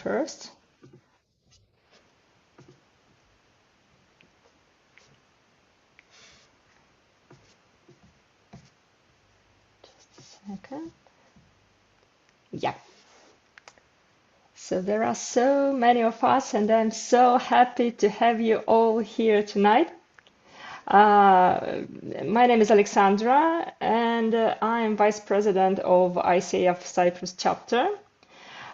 first. Just a second. Yeah. So there are so many of us, and I'm so happy to have you all here tonight. My name is Alexandra, and I am Vice President of ICF Cyprus Chapter.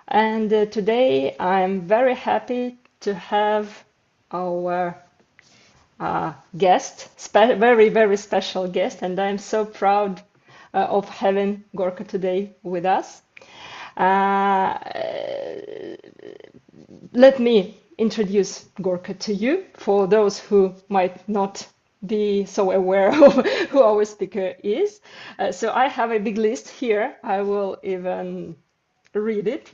And today I'm very happy to have our guest, very, very special guest, and I'm so proud of having Gorka today with us. Let me introduce Gorka to you for those who might not be so aware of who our speaker is. So I have a big list here. I will even read it.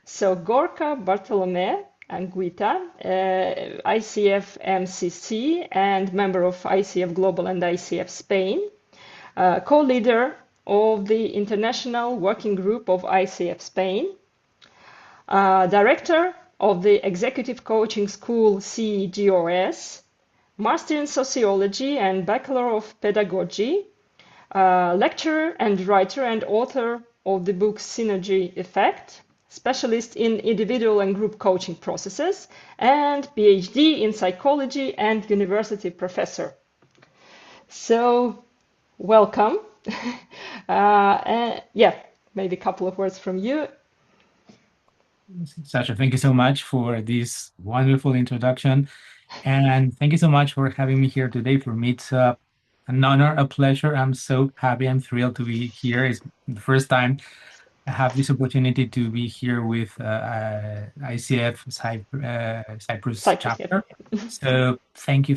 So Gorka Bartolomé Anguita, ICF MCC and member of ICF Global and ICF Spain, co-leader of the International Working Group of ICF Spain, director of the Executive Coaching School CGOS, Master in Sociology and Bachelor of Pedagogy, lecturer and writer and author of the book Synergy Effect, specialist in individual and group coaching processes, and PhD in psychology and university professor. So, welcome. Yeah, maybe a couple of words from you. Sasha, thank you so much for this wonderful introduction. And thank you so much for having me here today. For me, it's an honor, a pleasure. I'm so happy. I'm thrilled to be here. It's the first time I have this opportunity to be here with ICF Cyprus Cyprus, yeah. Chapter. So thank you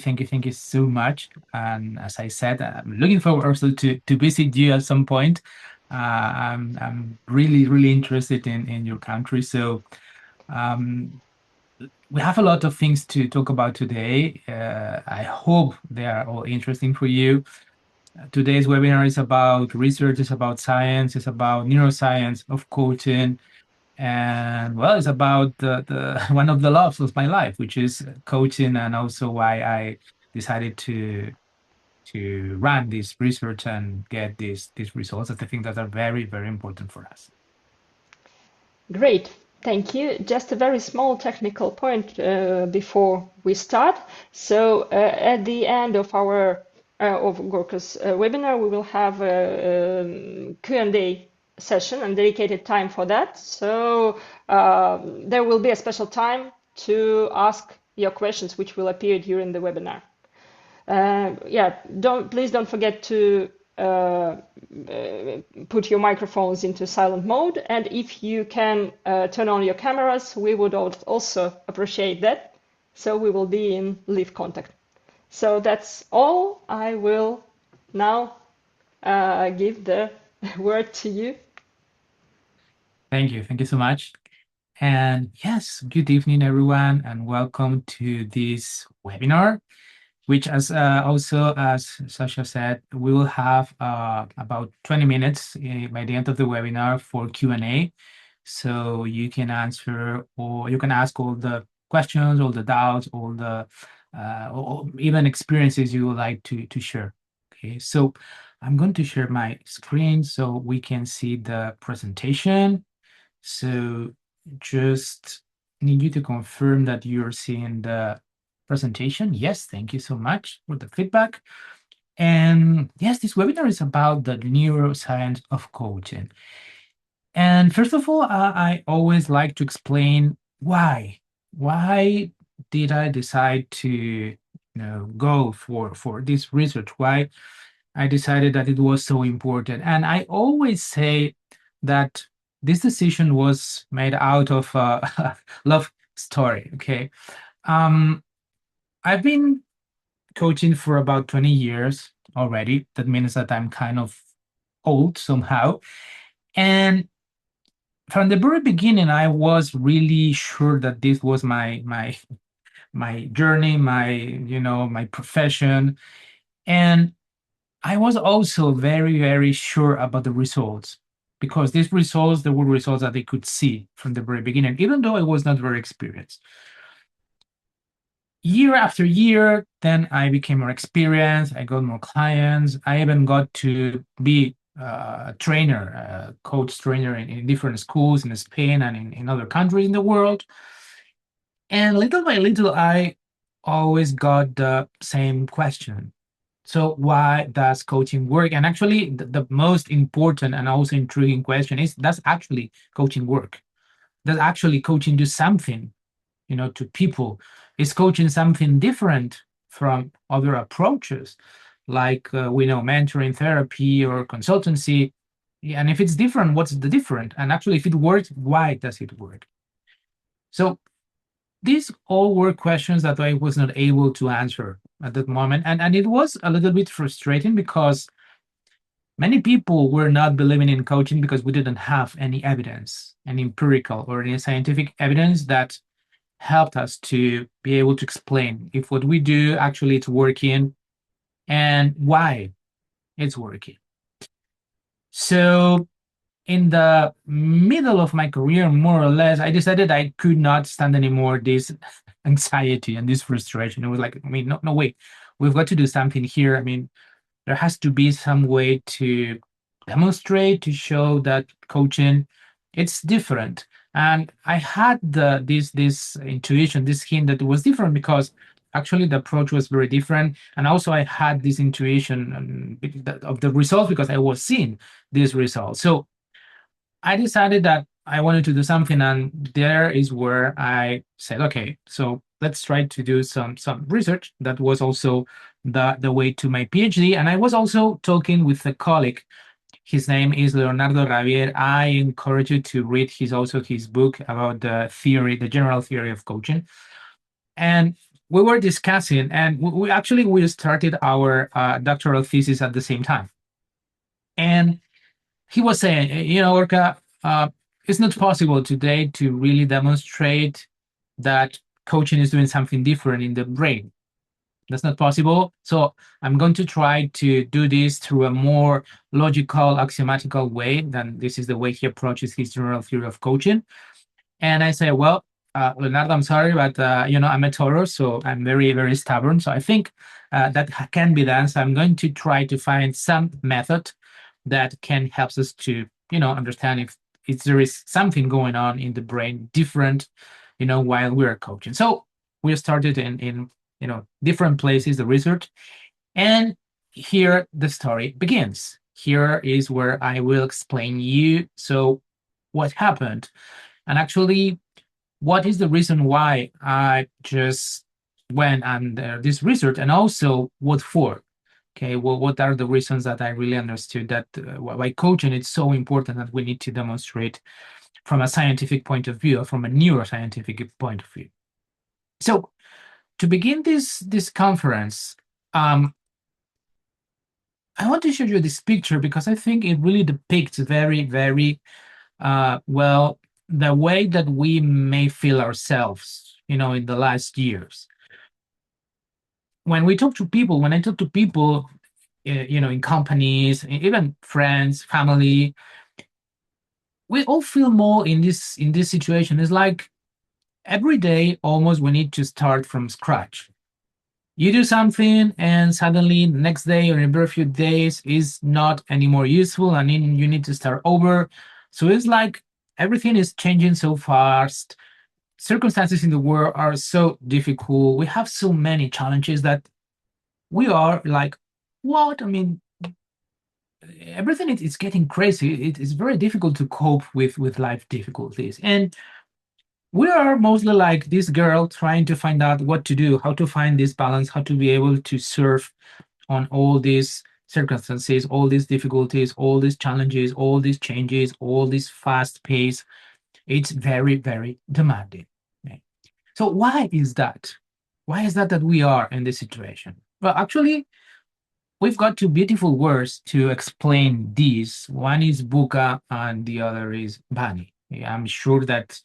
so much. And as I said, I'm looking forward also to visit you at some point. I'm really interested in your country. So um, we have a lot of things to talk about today. I hope they are all interesting for you. Today's webinar is about research, it's about science, it's about neuroscience of coaching, and well, it's about the one of the loves of my life, which is coaching, and also why I decided to run this research and get these results. I think that are very important for us. Great, thank you. Just a very small technical point before we start. So at the end of our of Gorka's webinar, we will have a Q&A session and dedicated time for that. So there will be a special time to ask your questions, which will appear during the webinar. Yeah, please don't forget to put your microphones into silent mode, and if you can turn on your cameras, we would also appreciate that, so we will be in live contact. So that's all. I will now give the word to you. Thank you so much. And yes, good evening, everyone, and welcome to this webinar, which as Sasha said, we will have about 20 minutes by the end of the webinar for Q&A. So you can answer, or you can ask all the questions, all the doubts, all the or even experiences you would like to share. Okay, so I'm going to share my screen so we can see the presentation. So just need you to confirm that you're seeing the presentation. Yes, thank you so much for the feedback. And yes, this webinar is about the neuroscience of coaching. And first of all, I always like to explain why. Why did I decide to go for this research? Why I decided that it was so important. And I always say that this decision was made out of a love story. Okay. I've been coaching for about 20 years already. That means that I'm kind of old somehow. And from the very beginning, I was really sure that this was my journey, my profession. And I was also very sure about the results. because these results, they were results that they could see from the very beginning, even though I was not very experienced. Year after year, then I became more experienced. I got more clients. I even got to be a trainer, a coach trainer in different schools in Spain and in other countries in the world. And little by little, I always got the same question. So why does coaching work? And actually, the most important and also intriguing question is, does actually coaching work? Does actually coaching do something, to people? Is coaching something different from other approaches, like we know mentoring, therapy, or consultancy? Yeah, and if it's different, what's the different? And actually, if it works, why does it work? So these all were questions that I was not able to answer at that moment. And it was a little bit frustrating because many people were not believing in coaching because we didn't have any evidence, any empirical or any scientific evidence that helped us to be able to explain if what we do actually it's working and why it's working. So in the middle of my career, more or less, I decided I could not stand anymore this anxiety and this frustration. It was like, no way, we've got to do something here. There has to be some way to demonstrate, to show that coaching, it's different. And I had this intuition, this hint that it was different because actually the approach was very different. And also I had this intuition of the results because I was seeing these results. So I decided that I wanted to do something, and there is where I said, okay, so let's try to do some research. That was also the way to my PhD. And I was also talking with a colleague. His name is Leonardo Ravier. I encourage you to read his book about the general theory of coaching. And we were discussing, and we started our doctoral thesis at the same time. And he was saying, Gorka, it's not possible today to really demonstrate that coaching is doing something different in the brain. That's not possible. So I'm going to try to do this through a more logical, axiomatical way. Than this is the way he approaches his general theory of coaching. And I say, well, Leonardo, I'm sorry, but I'm a Taurus, so I'm very, very stubborn. So I think that can be done. So I'm going to try to find some method that can help us to, understand if there is something going on in the brain different, while we're coaching. So we started in different places, the research, and here the story begins. Here is where I will explain you. So what happened, and actually, what is the reason why I just went and this research, and also what for? Okay, well, what are the reasons that I really understood that why coaching is so important that we need to demonstrate from a scientific point of view, or from a neuroscientific point of view. So to begin this conference, I want to show you this picture because I think it really depicts very, very well the way that we may feel ourselves, in the last years. When I talk to people, in companies, even friends, family, we all feel more in this situation. It's like every day almost we need to start from scratch. You do something and suddenly the next day or in a very few days is not anymore useful, and then you need to start over. So it's like everything is changing so fast. Circumstances in the world are so difficult. We have so many challenges that we are like, what? Everything is getting crazy. It is very difficult to cope with life difficulties. And we are mostly like this girl trying to find out what to do, how to find this balance, how to be able to surf on all these circumstances, all these difficulties, all these challenges, all these changes, all this fast pace. It's very, very demanding. Okay. So why is that? Why is that we are in this situation? Well, actually, we've got two beautiful words to explain this. One is buka and the other is bani. I'm sure that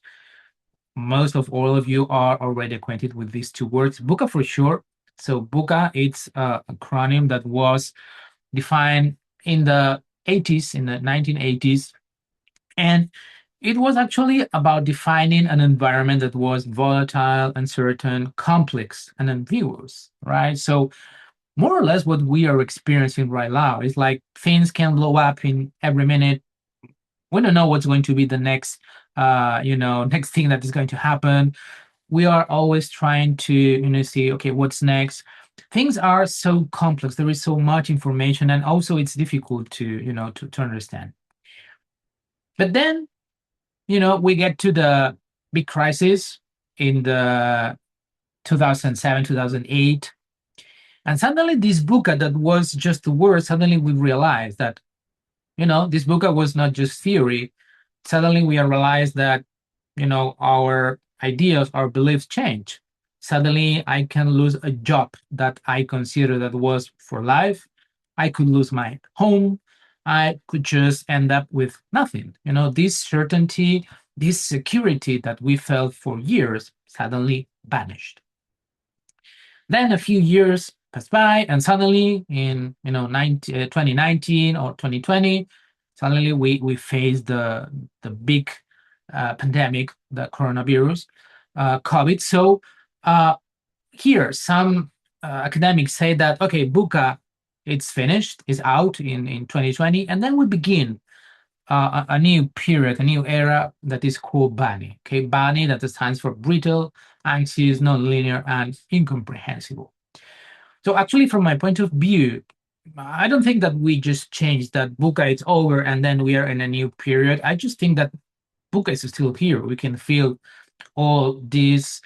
most of all of you are already acquainted with these two words. Buka for sure. So buka, it's an acronym that was defined in the 80s, in the 1980s, And it was actually about defining an environment that was volatile, uncertain, complex, and ambiguous, right? So more or less what we are experiencing right now is like things can blow up in every minute. We don't know what's going to be the next, next thing that is going to happen. We are always trying to, see, okay, what's next. Things are so complex. There is so much information, and also it's difficult to, to understand. But then, we get to the big crisis in the 2007, 2008. And suddenly this book that was just the word, suddenly we realized that, this book was not just theory. Suddenly we realized that, our ideas, our beliefs change. Suddenly I can lose a job that I consider that was for life. I could lose my home. I could just end up with nothing. This certainty, this security that we felt for years suddenly vanished. Then a few years passed by, and suddenly in 2019 or 2020, suddenly we faced the big pandemic, the coronavirus, COVID. So here some academics say that okay, Buka, it's finished, is out in 2020, and then we begin a new period, a new era that is called Bani. Okay, Bani, that stands for brittle, anxious, non-linear, and incomprehensible. So actually, from my point of view, I don't think that we just changed that Buka is over and then we are in a new period. I just think that Buka is still here. We can feel all these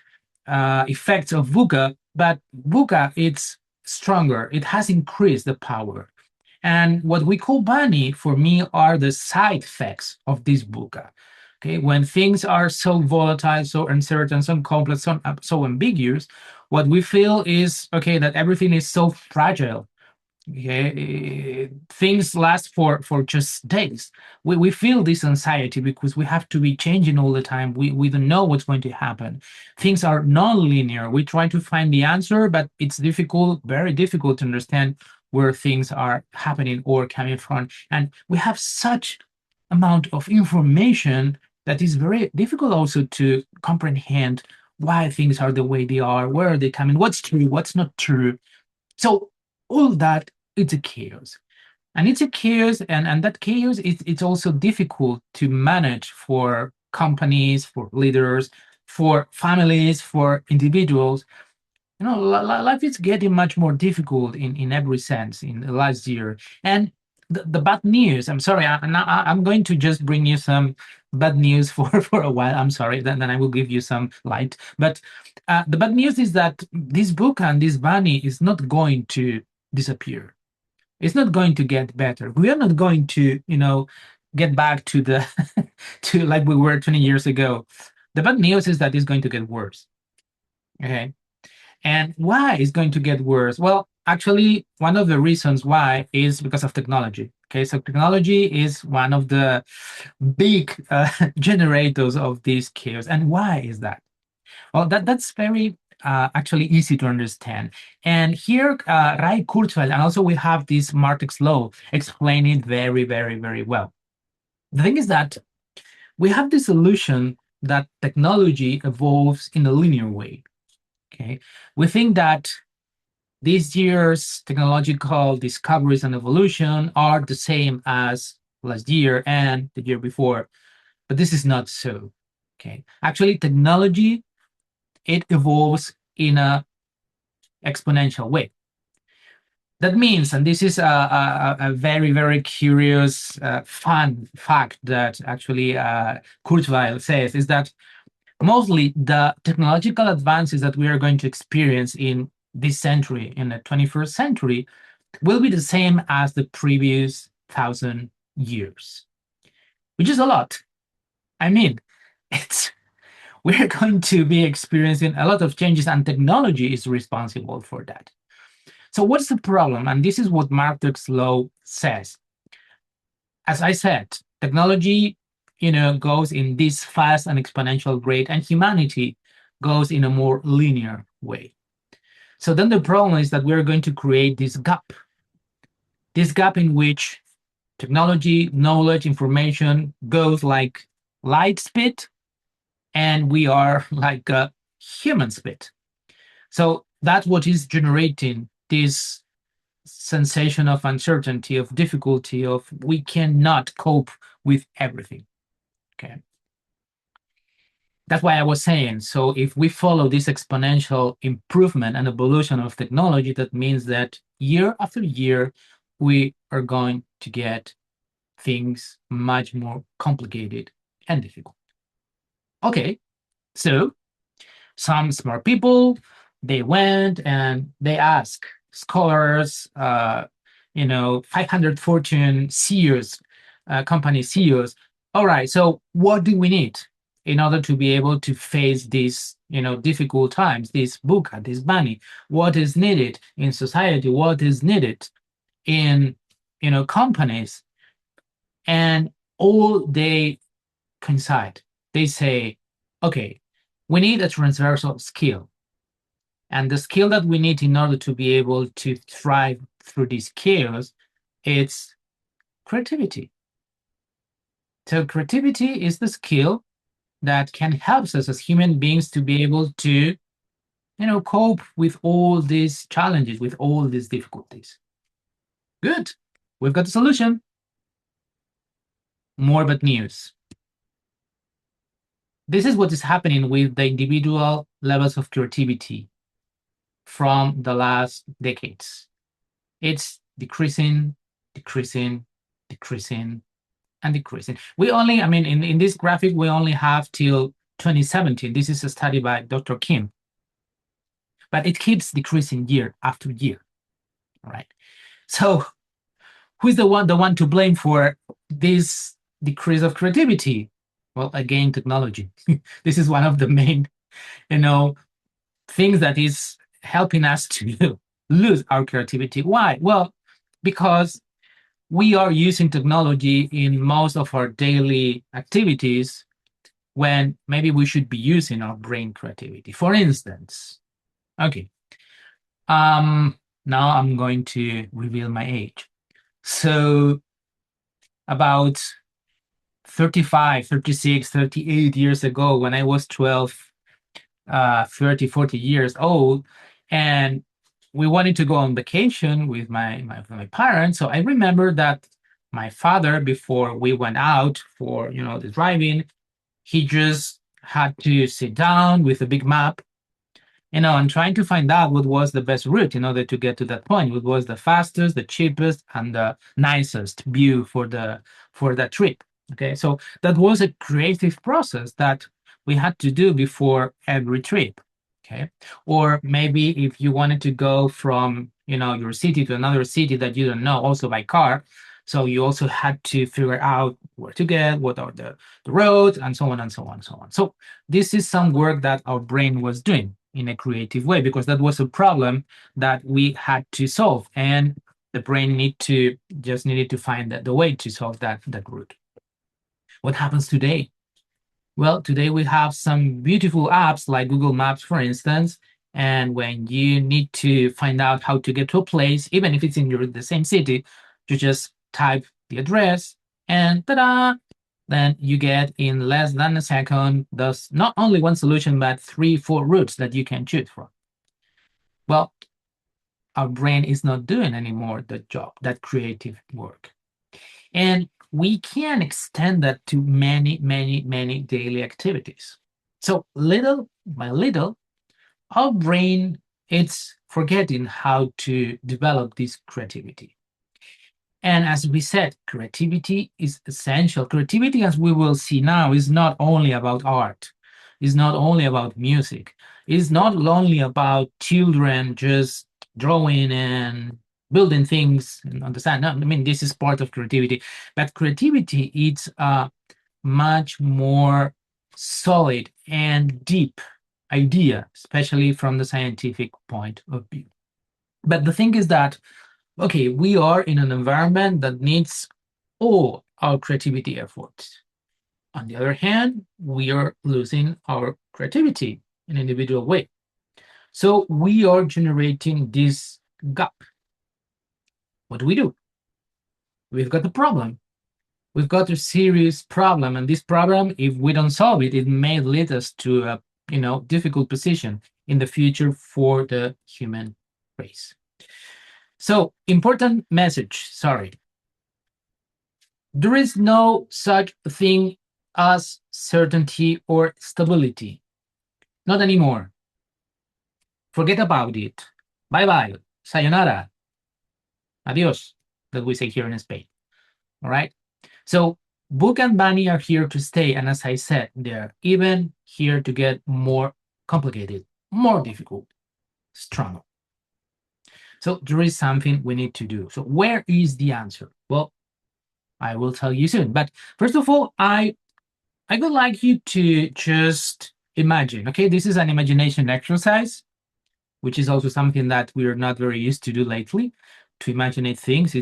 effects of Buka, but Buka it's stronger. It has increased the power. And what we call Bani, for me, are the side effects of this Buka. Okay, when things are so volatile, so uncertain, so complex, so ambiguous, what we feel is okay that everything is so fragile. Okay, things last for just days. We feel this anxiety because we have to be changing all the time. We don't know what's going to happen. Things are non-linear. We try to find the answer, but it's difficult, very difficult to understand where things are happening or coming from. And we have such amount of information that is very difficult also to comprehend why things are the way they are, where are they coming, what's true, what's not true. So all that, it's a chaos. And it's a chaos, and that chaos, it's also difficult to manage for companies, for leaders, for families, for individuals. Life is getting much more difficult in every sense in the last year. And the bad news, I'm sorry, I'm going to just bring you some bad news for a while. I'm sorry, then I will give you some light. But the bad news is that this book and this bunny is not going to disappear. It's not going to get better. We are not going to, get back to the to like we were 20 years ago. The bad news is that it's going to get worse. Okay. And why is going to get worse? Well, actually, one of the reasons why is because of technology. Okay, so technology is one of the big generators of this chaos. And why is that? Well, that's very actually easy to understand. And here, Ray Kurzweil, and also we have this Martek's law explain it very, very, very well. The thing is that we have this illusion that technology evolves in a linear way. Okay, we think that this year's technological discoveries and evolution are the same as last year and the year before, but this is not so. Okay, actually, technology, it evolves in a exponential way. That means, and this is a very, very curious, fun fact that actually Kurzweil says, is that mostly the technological advances that we are going to experience in this century, in the 21st century, will be the same as the previous 1,000 years, which is a lot. I mean, it's we're going to be experiencing a lot of changes, and technology is responsible for that. So what's the problem? And this is what Martek's law says. As I said, technology, goes in this fast and exponential rate, and humanity goes in a more linear way. So then the problem is that we're going to create this gap in which Technology, knowledge, information goes like light speed, and we are like a human speed. So that's what is generating this sensation of uncertainty, of difficulty, of we cannot cope with everything. Okay. That's why I was saying, so if we follow this exponential improvement and evolution of technology, that means that year after year, we are going to get things much more complicated and difficult. Okay, so some smart people, they went and they asked scholars, 500 Fortune CEOs, company CEOs, all right, so what do we need in order to be able to face these, difficult times, this VUCA, this money? What is needed in society? What is needed in, companies? And all they coincide. They say, okay, we need a transversal skill. And the skill that we need in order to be able to thrive through this chaos, it's creativity. So creativity is the skill that can help us as human beings to be able to, cope with all these challenges, with all these difficulties. Good. We've got the solution. More bad news. This is what is happening with the individual levels of creativity from the last decades. It's decreasing, decreasing, decreasing, and decreasing. We only, in this graphic, we only have till 2017. This is a study by Dr. Kim. But it keeps decreasing year after year, right? So who's the one to blame for this decrease of creativity? Well, again, technology. This is one of the main, things that is helping us to lose our creativity. Why? Well, because we are using technology in most of our daily activities when maybe we should be using our brain creativity. For instance, okay, now I'm going to reveal my age. So about 35, 36, 38 years ago, when I was 12, 30, 40 years old, and we wanted to go on vacation with my parents. So I remember that my father, before we went out for, the driving, he just had to sit down with a big map, and trying to find out what was the best route in order to get to that point, what was the fastest, the cheapest, and the nicest view for that trip. Okay, so that was a creative process that we had to do before every trip. Okay, or maybe if you wanted to go from your city to another city that you don't know, also by car, so you also had to figure out where to get, what are the roads, and so on and so on and so on. So this is some work that our brain was doing in a creative way, because that was a problem that we had to solve, and the brain needed to find the way to solve that route. What happens today? Well, today we have some beautiful apps like Google Maps, for instance, and when you need to find out how to get to a place, even if it's in the same city, you just type the address and ta-da! Then you get in less than a second, thus not only one solution, but 3, 4 routes that you can choose from. Well, our brain is not doing anymore that job, that creative work. And we can extend that to many, many, many daily activities. So little by little, our brain is forgetting how to develop this creativity. And as we said, creativity is essential. Creativity, as we will see now, is not only about art, is not only about music, is not only about children just drawing and building things and understand. No, this is part of creativity, but creativity is a much more solid and deep idea, especially from the scientific point of view. But the thing is that, okay, we are in an environment that needs all our creativity efforts. On the other hand, we are losing our creativity in an individual way. So we are generating this gap. What do we do? we've got a problem. We've got a serious problem, and this problem, if we don't solve it, it may lead us to a difficult position in the future for the human race. So, important message. Sorry, there is no such thing as certainty or stability. Not anymore. Forget about it. Bye bye. Sayonara. Adios, that we say here in Spain. All right. So Book and Bunny are here to stay. And as I said, they're even here to get more complicated, more difficult, stronger. So there is something we need to do. So where is the answer? Well, I will tell you soon. But first of all, I would like you to just imagine, okay, this is an imagination exercise, which is also something that we are not very used to do lately, to imagine things.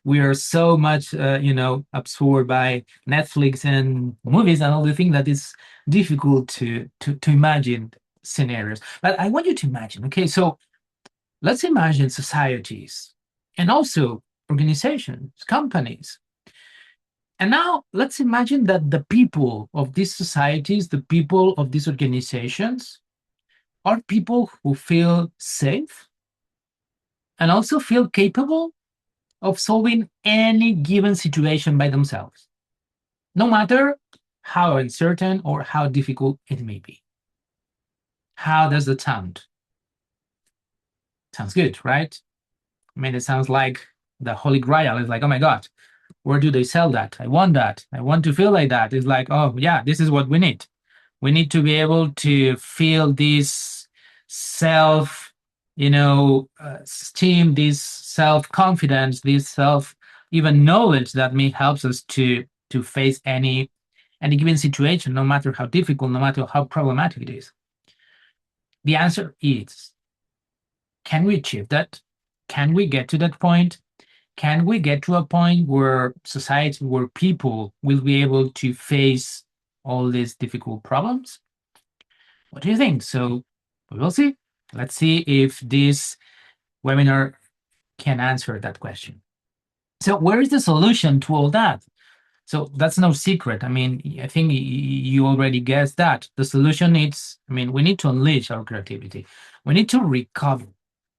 We are so much absorbed by Netflix and movies and all the things that it's difficult to imagine scenarios. But I want you to imagine, okay, so let's imagine societies and also organizations, companies. And now let's imagine that the people of these societies, the people of these organizations, are people who feel safe and also feel capable of solving any given situation by themselves, no matter how uncertain or how difficult it may be. How does that sound? Sounds good, right? I mean, it sounds like the Holy Grail. It's like, oh my God, where do they sell that? I want that. I want to feel like that. It's like, oh yeah, this is what we need. We need to be able to feel this self, esteem, this self-confidence, this even knowledge that may helps us to face any given situation, no matter how difficult, no matter how problematic it is. The answer is, can we achieve that? Can we get to that point? Can we get to a point where society, where people will be able to face all these difficult problems? What do you think? So we will see. Let's see if this webinar can answer that question. So where is the solution to all that? So that's no secret. I mean, I think you already guessed that. The solution is, we need to unleash our creativity. We need to recover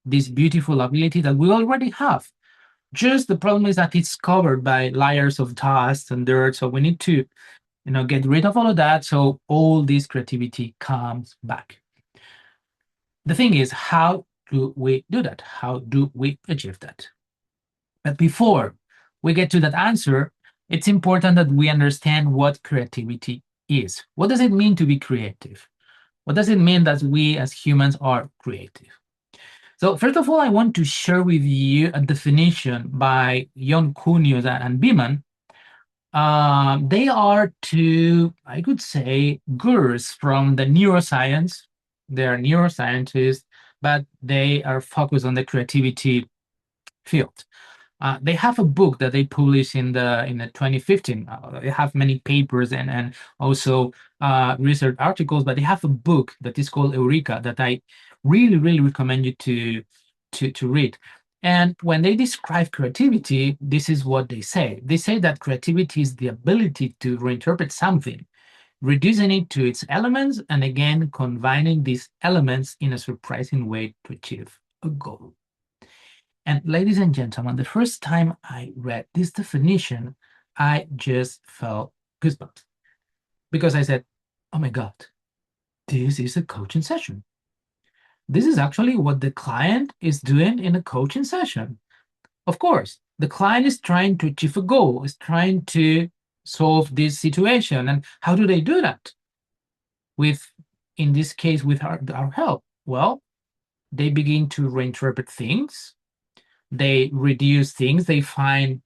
this beautiful ability that we already have. Just the problem is that it's covered by layers of dust and dirt. So we need to, get rid of all of that so all this creativity comes back. The thing is, how do we do that? How do we achieve that? But before we get to that answer, it's important that we understand what creativity is. What does it mean to be creative? What does it mean that we as humans are creative? So first of all, I want to share with you a definition by Jon Kunius and Beeman. They are two, I could say, gurus from the neuroscience. They are neuroscientists, but they are focused on the creativity field. They have a book that they published in the 2015. They have many papers and also research articles, but they have a book that is called Eureka that I really, really recommend you to read. And when they describe creativity, this is what they say. They say that creativity is the ability to reinterpret something, reducing it to its elements, and again, combining these elements in a surprising way to achieve a goal. And ladies and gentlemen, the first time I read this definition, I just felt goosebumps because I said, oh my God, this is a coaching session. This is actually what the client is doing in a coaching session. Of course, the client is trying to achieve a goal, is trying to solve this situation. And how do they do that? In this case, with our help. Well, they begin to reinterpret things. They reduce things. They find,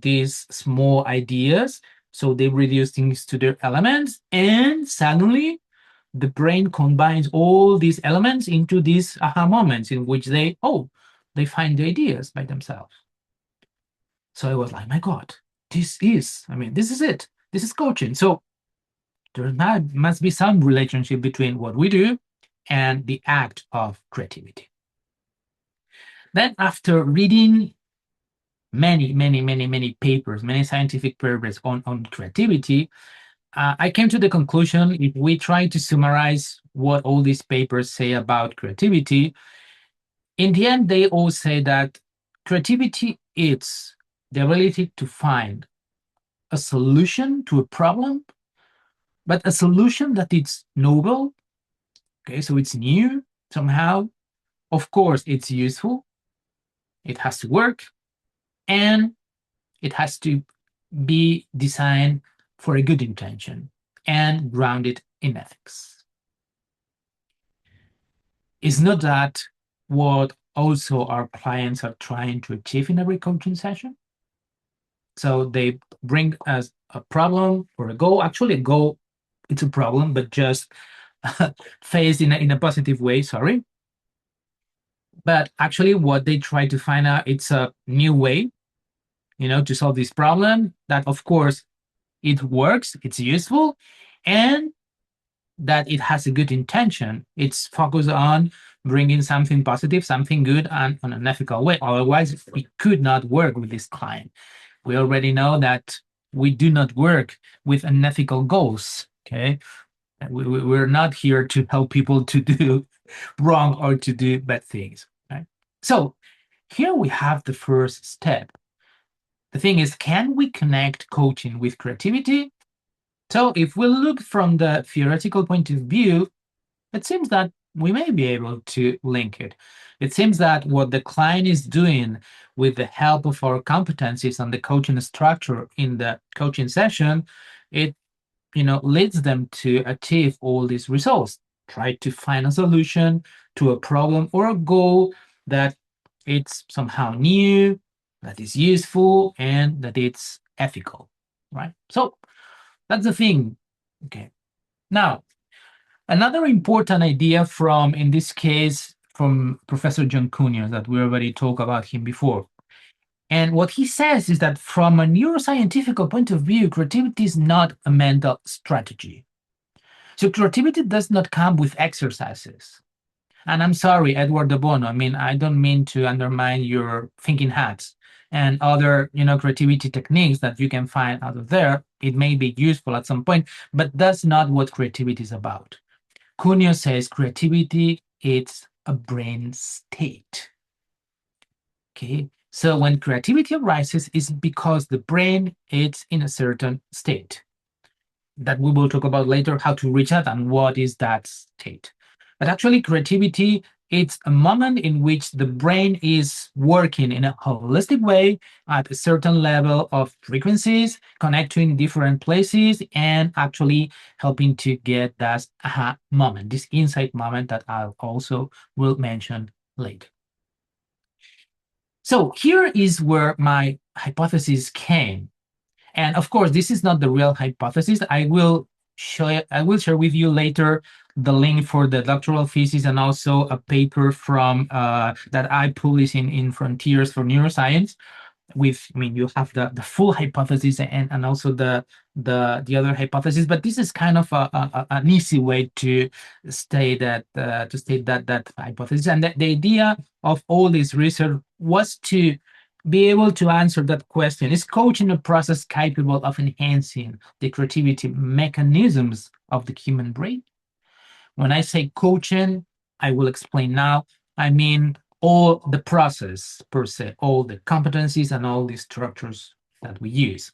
these small ideas. So they reduce things to their elements. And suddenly, the brain combines all these elements into these aha moments in which they find the ideas by themselves. So I was like, my God, this is it. This is coaching. So there must be some relationship between what we do and the act of creativity. Then after reading many papers, many scientific papers on creativity, I came to the conclusion, if we try to summarize what all these papers say about creativity, in the end, they all say that creativity is the ability to find a solution to a problem, but a solution that is novel. Okay, so it's new somehow. Of course, it's useful. It has to work, and it has to be designed for a good intention and grounded in ethics. Is not that what also our clients are trying to achieve in every coaching session? So they bring us a problem or a goal. Actually, a goal, it's a problem, but just faced in a positive way, sorry. But actually, what they try to find out, it's a new way, to solve this problem that, of course, it works, it's useful, and that it has a good intention. It's focused on bringing something positive, something good, and on an ethical way. Otherwise, we could not work with this client. We already know that we do not work with unethical goals. Okay, we're not here to help people to do wrong or to do bad things. Right? So here we have the first step. The thing is, can we connect coaching with creativity? So if we look from the theoretical point of view, it seems that we may be able to link it. It seems that what the client is doing with the help of our competencies and the coaching structure in the coaching session, it leads them to achieve all these results. Try to find a solution to a problem or a goal that it's somehow new, that is useful, and that it's ethical, right? So that's the thing. Okay. Now, another important idea from, in this case, from Professor John Cunha, that we already talked about him before. And what he says is that from a neuroscientific point of view, creativity is not a mental strategy. So creativity does not come with exercises. And I'm sorry, Edward de Bono, I don't mean to undermine your thinking hats and other, creativity techniques that you can find out of there. It may be useful at some point, but that's not what creativity is about. Cunha says creativity is a brain state. Okay, so when creativity arises, it's because the brain is in a certain state that we will talk about later, how to reach that and what is that state. But actually, creativity, it's a moment in which the brain is working in a holistic way at a certain level of frequencies, connecting different places, and actually helping to get that aha moment, this insight moment that I also will mention later. So here is where my hypothesis came. And of course, this is not the real hypothesis. I will share with you later the link for the doctoral thesis and also a paper from that I published in Frontiers for Neuroscience. You have the full hypothesis and also the other hypothesis, but this is kind of an easy way to state that that hypothesis. And the idea of all this research was to be able to answer that question: is coaching a process capable of enhancing the creativity mechanisms of the human brain? When I say coaching, I will explain now. I mean all the process per se, all the competencies and all the structures that we use.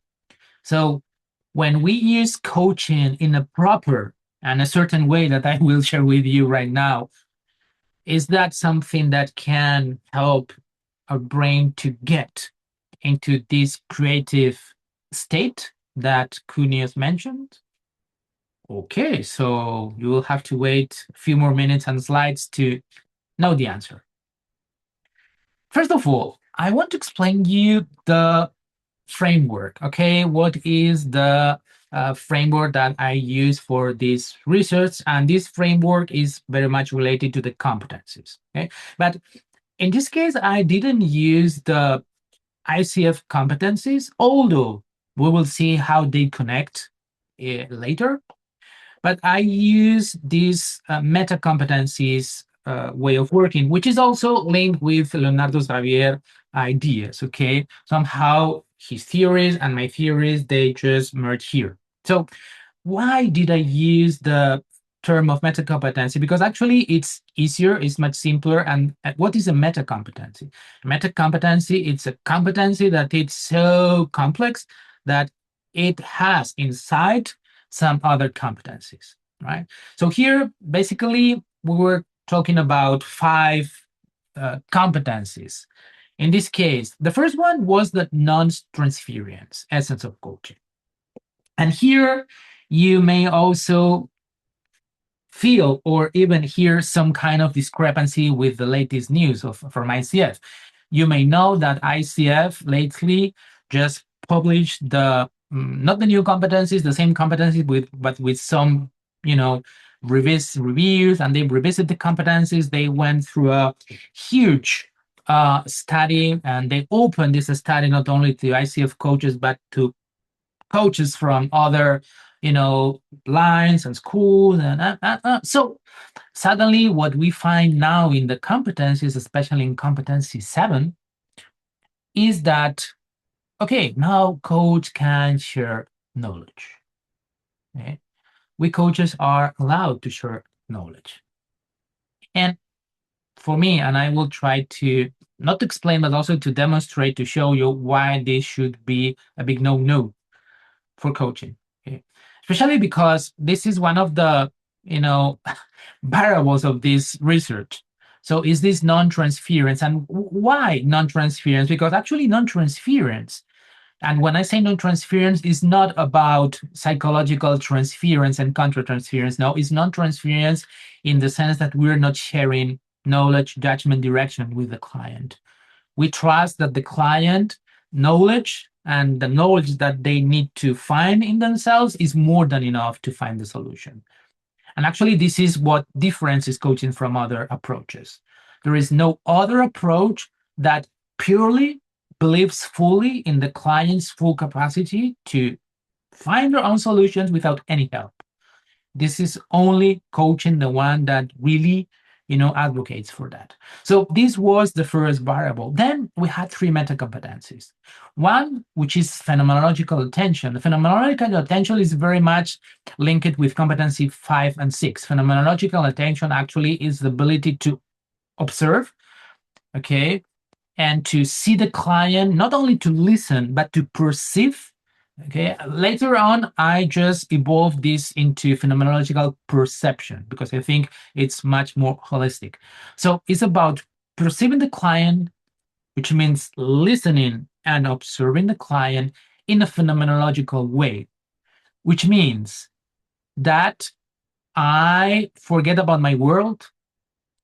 So when we use coaching in a proper and a certain way that I will share with you right now, is that something that can help our brain to get into this creative state that Cunha's mentioned? Okay, so you will have to wait a few more minutes and slides to know the answer. First of all, I want to explain you the framework. Okay, what is the framework that I use for this research? And this framework is very much related to the competencies. Okay, but in this case, I didn't use the ICF competencies, although we will see how they connect later. But I use these meta competencies way of working, which is also linked with Leonardo Xavier ideas, okay? Somehow his theories and my theories, they just merge here. So why did I use the term of meta competency? Because actually it's easier, it's much simpler. And what is a meta competency? Meta competency, it's a competency that it's so complex that it has inside some other competencies, right? So here, basically, we were talking about five competencies. In this case, the first one was the non-transference essence of coaching. And here you may also feel or even hear some kind of discrepancy with the latest news from ICF. You may know that ICF lately just published the not the new competencies, the same competencies but with some, reviews, and they revisit the competencies. They went through a huge study, and they opened this study not only to ICF coaches but to coaches from other lines and schools, and so suddenly what we find now in the competencies, especially in competency 7, is that okay, now coach can share knowledge. Okay? We coaches are allowed to share knowledge. And for me, and I will try to not to explain but also to demonstrate, to show you why this should be a big no for coaching. Okay? Especially because this is one of the variables of this research. So is this non-transference? And why non-transference? Because actually non-transference, and when I say non-transference, is not about psychological transference and counter-transference. No, it's non-transference in the sense that we're not sharing knowledge, judgment, direction with the client. We trust that the client knowledge and the knowledge that they need to find in themselves is more than enough to find the solution. And actually, this is what differentiates coaching from other approaches. There is no other approach that purely believes fully in the client's full capacity to find their own solutions without any help. This is only coaching the one that really advocates for that. So this was the first variable. Then we had 3 meta competencies. One, which is phenomenological attention. The phenomenological attention is very much linked with competency 5 and 6. Phenomenological attention actually is the ability to observe, okay, and to see the client, not only to listen, but to perceive. Okay, later on, I just evolved this into phenomenological perception because I think it's much more holistic. So it's about perceiving the client, which means listening and observing the client in a phenomenological way, which means that I forget about my world.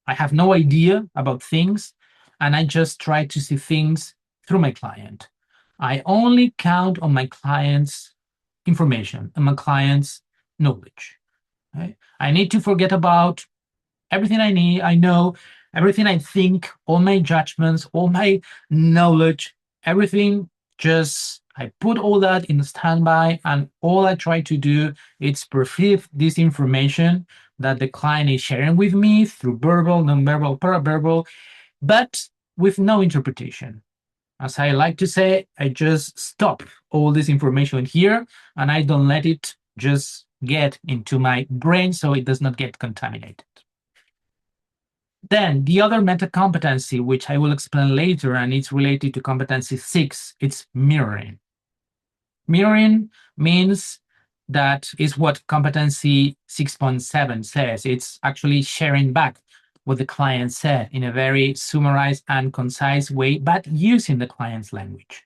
I have no idea about things, and I just try to see things through my client. I only count on my client's information and my client's knowledge. Right? I need to forget about everything I know, everything I think, all my judgments, all my knowledge, everything. Just I put all that in standby, and all I try to do is perceive this information that the client is sharing with me through verbal, nonverbal, paraverbal, but with no interpretation. As I like to say, I just stop all this information here and I don't let it just get into my brain so it does not get contaminated. Then the other meta competency, which I will explain later, and it's related to competency 6, it's mirroring. Mirroring means that is what competency 6.7 says. It's actually sharing back what the client said in a very summarized and concise way, but using the client's language.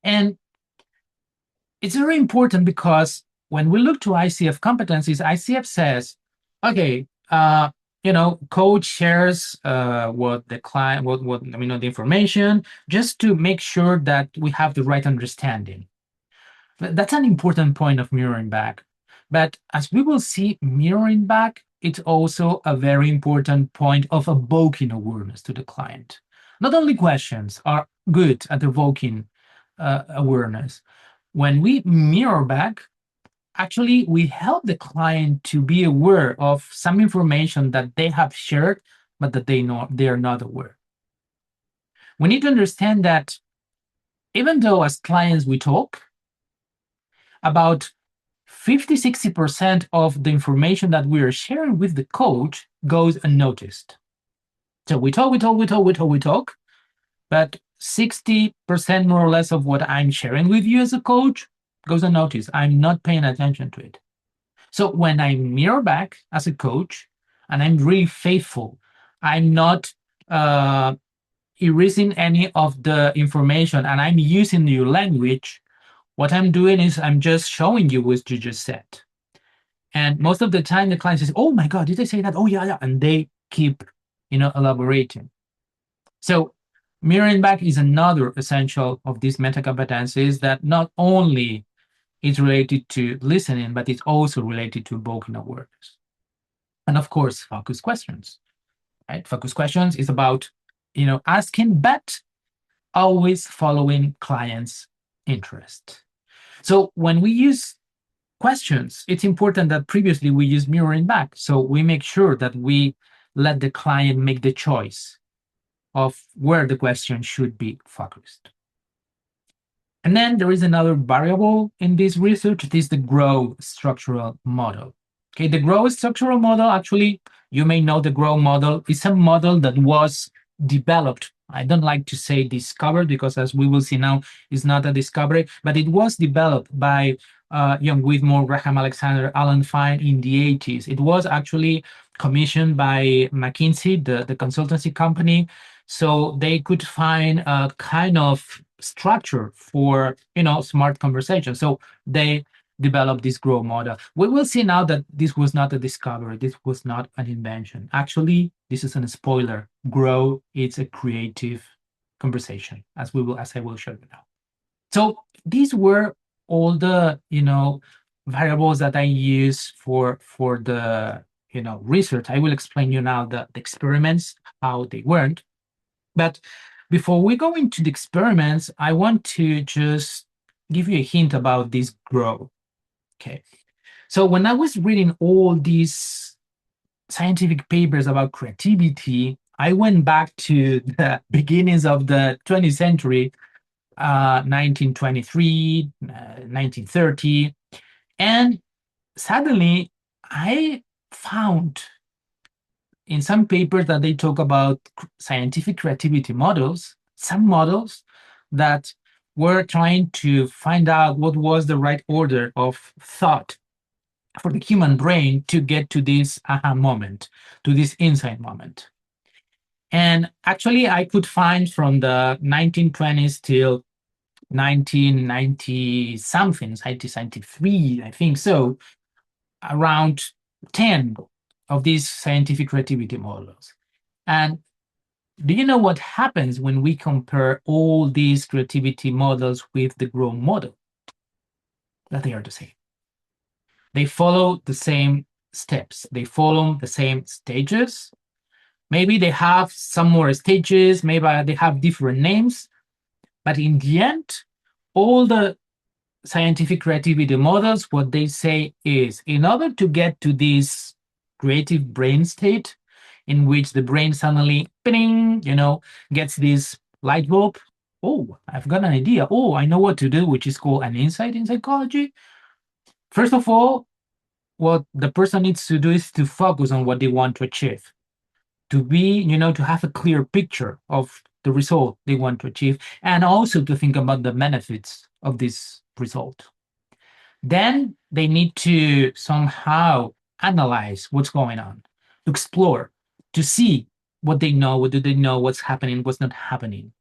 And it's very important because when we look to ICF competencies, ICF says, okay, coach shares what the client, the information, just to make sure that we have the right understanding. That's an important point of mirroring back. But as we will see, mirroring back, it's also a very important point of evoking awareness to the client. Not only questions are good at evoking awareness. When we mirror back, actually, we help the client to be aware of some information that they have shared, but that they are not aware. we need to understand that even though as clients we talk, about 50-60% of the information that we are sharing with the coach goes unnoticed. So we talk, but 60% more or less of what I'm sharing with you as a coach goes unnoticed. I'm not paying attention to it. So when I mirror back as a coach and I'm really faithful, I'm not erasing any of the information and I'm using your language, what I'm doing is I'm just showing you what you just said. And most of the time the client says, oh my God, did they say that? Oh yeah. And they keep, elaborating. So mirroring back is another essential of these meta competencies that not only is related to listening, but it's also related to evoking awareness. And of course, focus questions, right? Focus questions is about, asking, but always following clients' interest. So when we use questions, it's important that previously we use mirroring back. So we make sure that we let the client make the choice of where the question should be focused. And then there is another variable in this research. It is the growth structural model. Okay, the growth structural model, actually, you may know the growth model is a model that was developed. I don't like to say discovered because, as we will see now, it's not a discovery, but it was developed by John Whitmore, Graham Alexander, Alan Fine in the 80s. It was actually commissioned by McKinsey, the consultancy company, so they could find a kind of structure for smart conversation. So they developed this growth model. We will see now that this was not a discovery. This was not an invention. Actually, this is a spoiler. Grow, it's a creative conversation, as I will show you now. So these were all the variables that I use for the research. I will explain you now the experiments, how they weren't. But before we go into the experiments, I want to just give you a hint about this grow. Okay. So when I was reading all these scientific papers about creativity, I went back to the beginnings of the 20th century, 1923, 1930, and suddenly I found in some papers that they talk about scientific creativity models, some models that were trying to find out what was the right order of thought for the human brain to get to this aha moment, to this insight moment. And actually, I could find from the 1920s till 1990 something, 1993, I think so, around 10 of these scientific creativity models. And do you know what happens when we compare all these creativity models with the growth model? That they are the same. They follow the same steps. They follow the same stages. Maybe they have some more stages. Maybe they have different names. But in the end, all the scientific creativity models, what they say is, in order to get to this creative brain state in which the brain suddenly, ping, gets this light bulb. Oh, I've got an idea. Oh, I know what to do, which is called an insight in psychology. First of all, what the person needs to do is to focus on what they want to achieve, to be, to have a clear picture of the result they want to achieve, and also to think about the benefits of this result. Then they need to somehow analyze what's going on, to explore, to see what they know, what do they know, what's happening, what's not happening.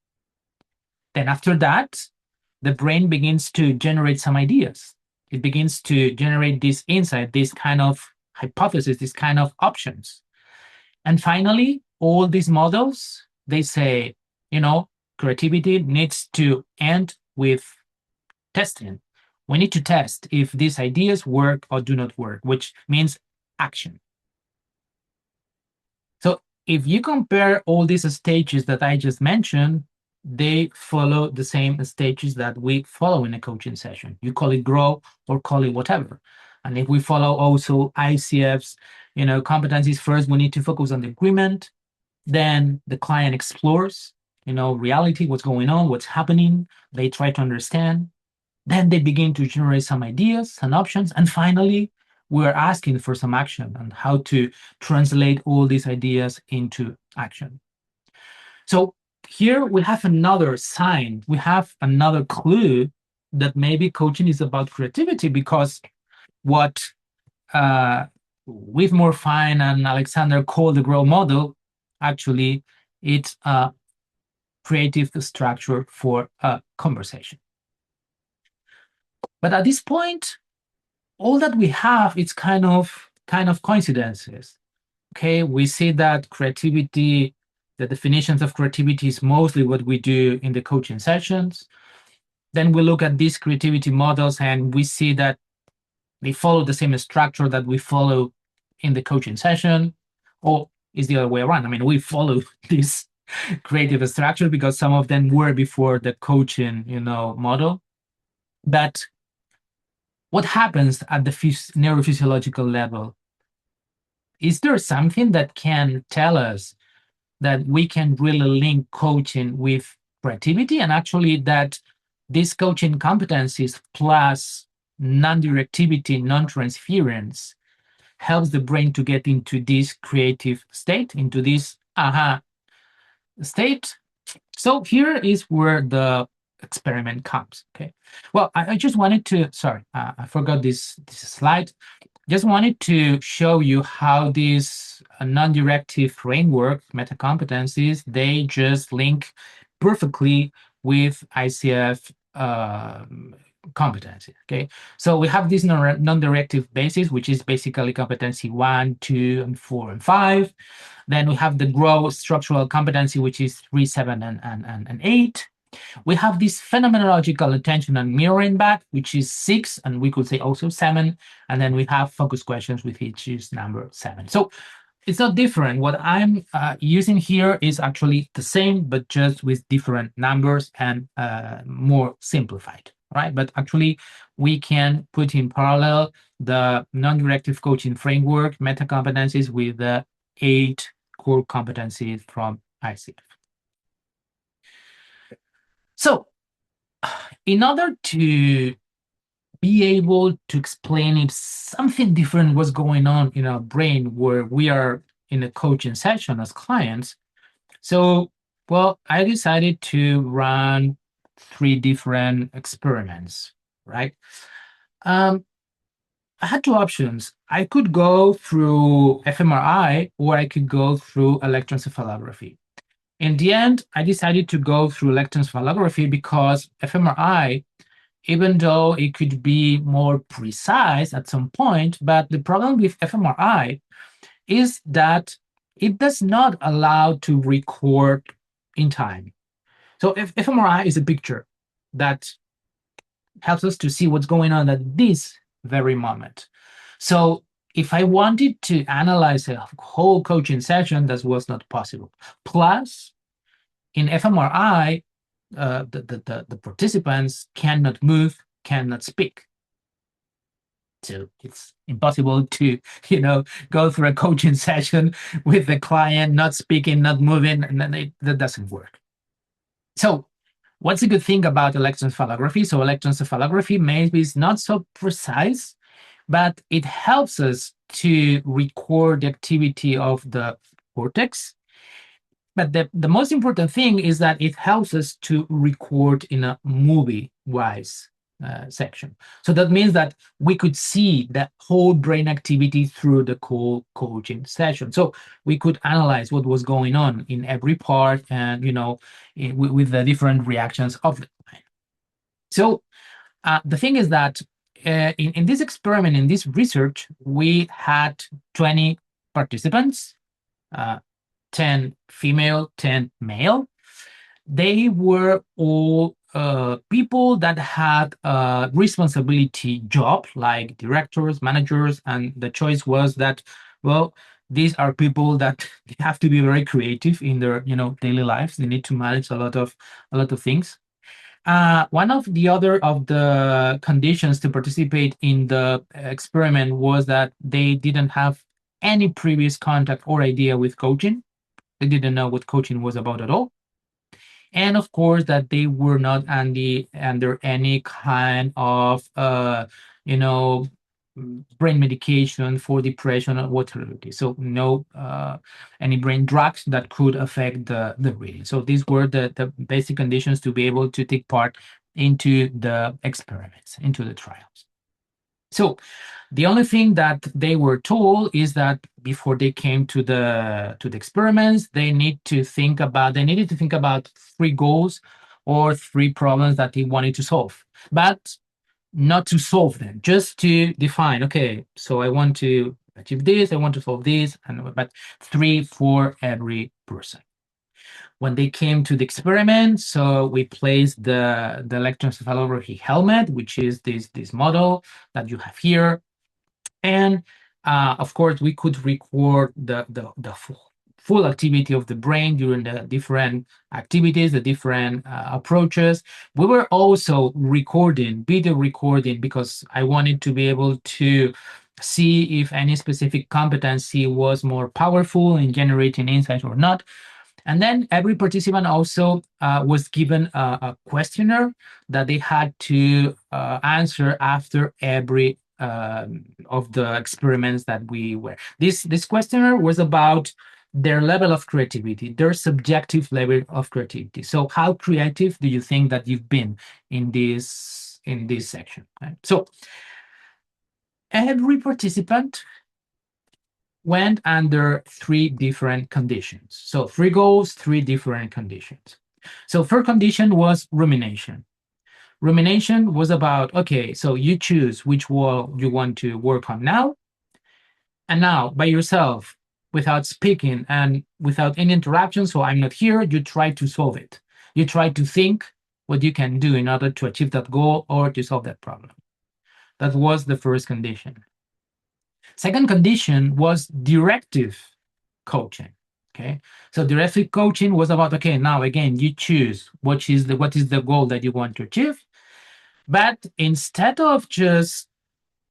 Then after that, the brain begins to generate some ideas. It begins to generate this insight, this kind of hypothesis, this kind of options. And finally, all these models, they say, creativity needs to end with testing. We need to test if these ideas work or do not work, which means action. So if you compare all these stages that I just mentioned, they follow the same stages that we follow in a coaching session. You call it grow or call it whatever. And if we follow also ICF's, competencies, first we need to focus on the agreement. Then the client explores, reality, what's going on, what's happening. They try to understand. Then they begin to generate some ideas and options. And finally, we're asking for some action and how to translate all these ideas into action. So here we have another sign, we have another clue that maybe coaching is about creativity, because what Whitmore Fine and Alexander call the grow model, actually, it's a creative structure for a conversation. But at this point, all that we have is kind of coincidences. Okay, we see that creativity, the definitions of creativity is mostly what we do in the coaching sessions. Then we look at these creativity models and we see that they follow the same structure that we follow in the coaching session, or is the other way around. I mean, we follow this creative structure because some of them were before the coaching, model. But what happens at the neurophysiological level? Is there something that can tell us that we can really link coaching with creativity, and actually that these coaching competencies plus non-directivity, non-transference helps the brain to get into this creative state, into this aha state? So here is where the experiment comes. Okay. Well, I just wanted to, sorry, I forgot this slide. Just wanted to show you how this non-directive framework, meta competencies, they just link perfectly with ICF competency. Okay, so we have this non-directive basis, which is basically competency 1, 2, and 4, and 5. Then we have the grow structural competency, which is 3, 7, and 8. We have this phenomenological attention and mirroring back, which is 6, and we could say also 7. And then we have focus questions, which is number 7. So it's not different. What I'm using here is actually the same, but just with different numbers and more simplified, right? But actually, we can put in parallel the non-directive coaching framework, meta competencies, with the 8 core competencies from ICF. So in order to be able to explain if something different was going on in our brain where we are in a coaching session as clients, so, well, I decided to run 3 different experiments, right? I had 2 options. I could go through fMRI or I could go through electroencephalography. In the end, I decided to go through electroencephalography because fMRI, even though it could be more precise at some point, but the problem with fMRI is that it does not allow to record in time. So if fMRI is a picture that helps us to see what's going on at this very moment. So if I wanted to analyze a whole coaching session, that was not possible. Plus, in fMRI, the participants cannot move, cannot speak. So it's impossible to, go through a coaching session with the client not speaking, not moving, and then that doesn't work. So what's a good thing about electroencephalography? So electroencephalography maybe is not so precise, but it helps us to record the activity of the cortex. But the most important thing is that it helps us to record in a movie-wise section. So that means that we could see the whole brain activity through the whole coaching session. So we could analyze what was going on in every part and, with the different reactions of the client. So the thing is that in this experiment, in this research, we had 20 participants, 10 female, 10 male. They were all people that had a responsibility job, like directors, managers, and the choice was that, well, these are people that have to be very creative in their, daily lives. They need to manage a lot of things. One of the conditions to participate in the experiment was that they didn't have any previous contact or idea with coaching. They didn't know what coaching was about at all. And of course, that they were not under any kind of, you know, brain medication for depression or whatever. So no any brain drugs that could affect the reading. So these were the basic conditions to be able to take part into the experiments, into the trials. So the only thing that they were told is that before they came to the experiments, they needed to think about three goals or three problems that they wanted to solve, but not to solve them, just to define, okay, so I want to achieve this, I want to solve this, but three for every person. When they came to the experiment, so we placed the electroencephalography helmet, which is this model that you have here. And of course, we could record the full activity of the brain during the different activities, the different approaches. We were also recording, video recording, because I wanted to be able to see if any specific competency was more powerful in generating insights or not. And then every participant also was given a questionnaire that they had to answer after every of the experiments that we were. This questionnaire was about their level of creativity, their subjective level of creativity. So how creative do you think that you've been in this section? Right? So every participant went under three different conditions. So three goals, three different conditions. So first condition was rumination. Rumination was about, okay, so you choose which wall you want to work on now. And now by yourself, without speaking and without any interaction, so I'm not here, you try to solve it. You try to think what you can do in order to achieve that goal or to solve that problem. That was the first condition. Second condition was directive coaching. Okay, so directive coaching was about, okay, now again you choose what is the goal that you want to achieve, but instead of just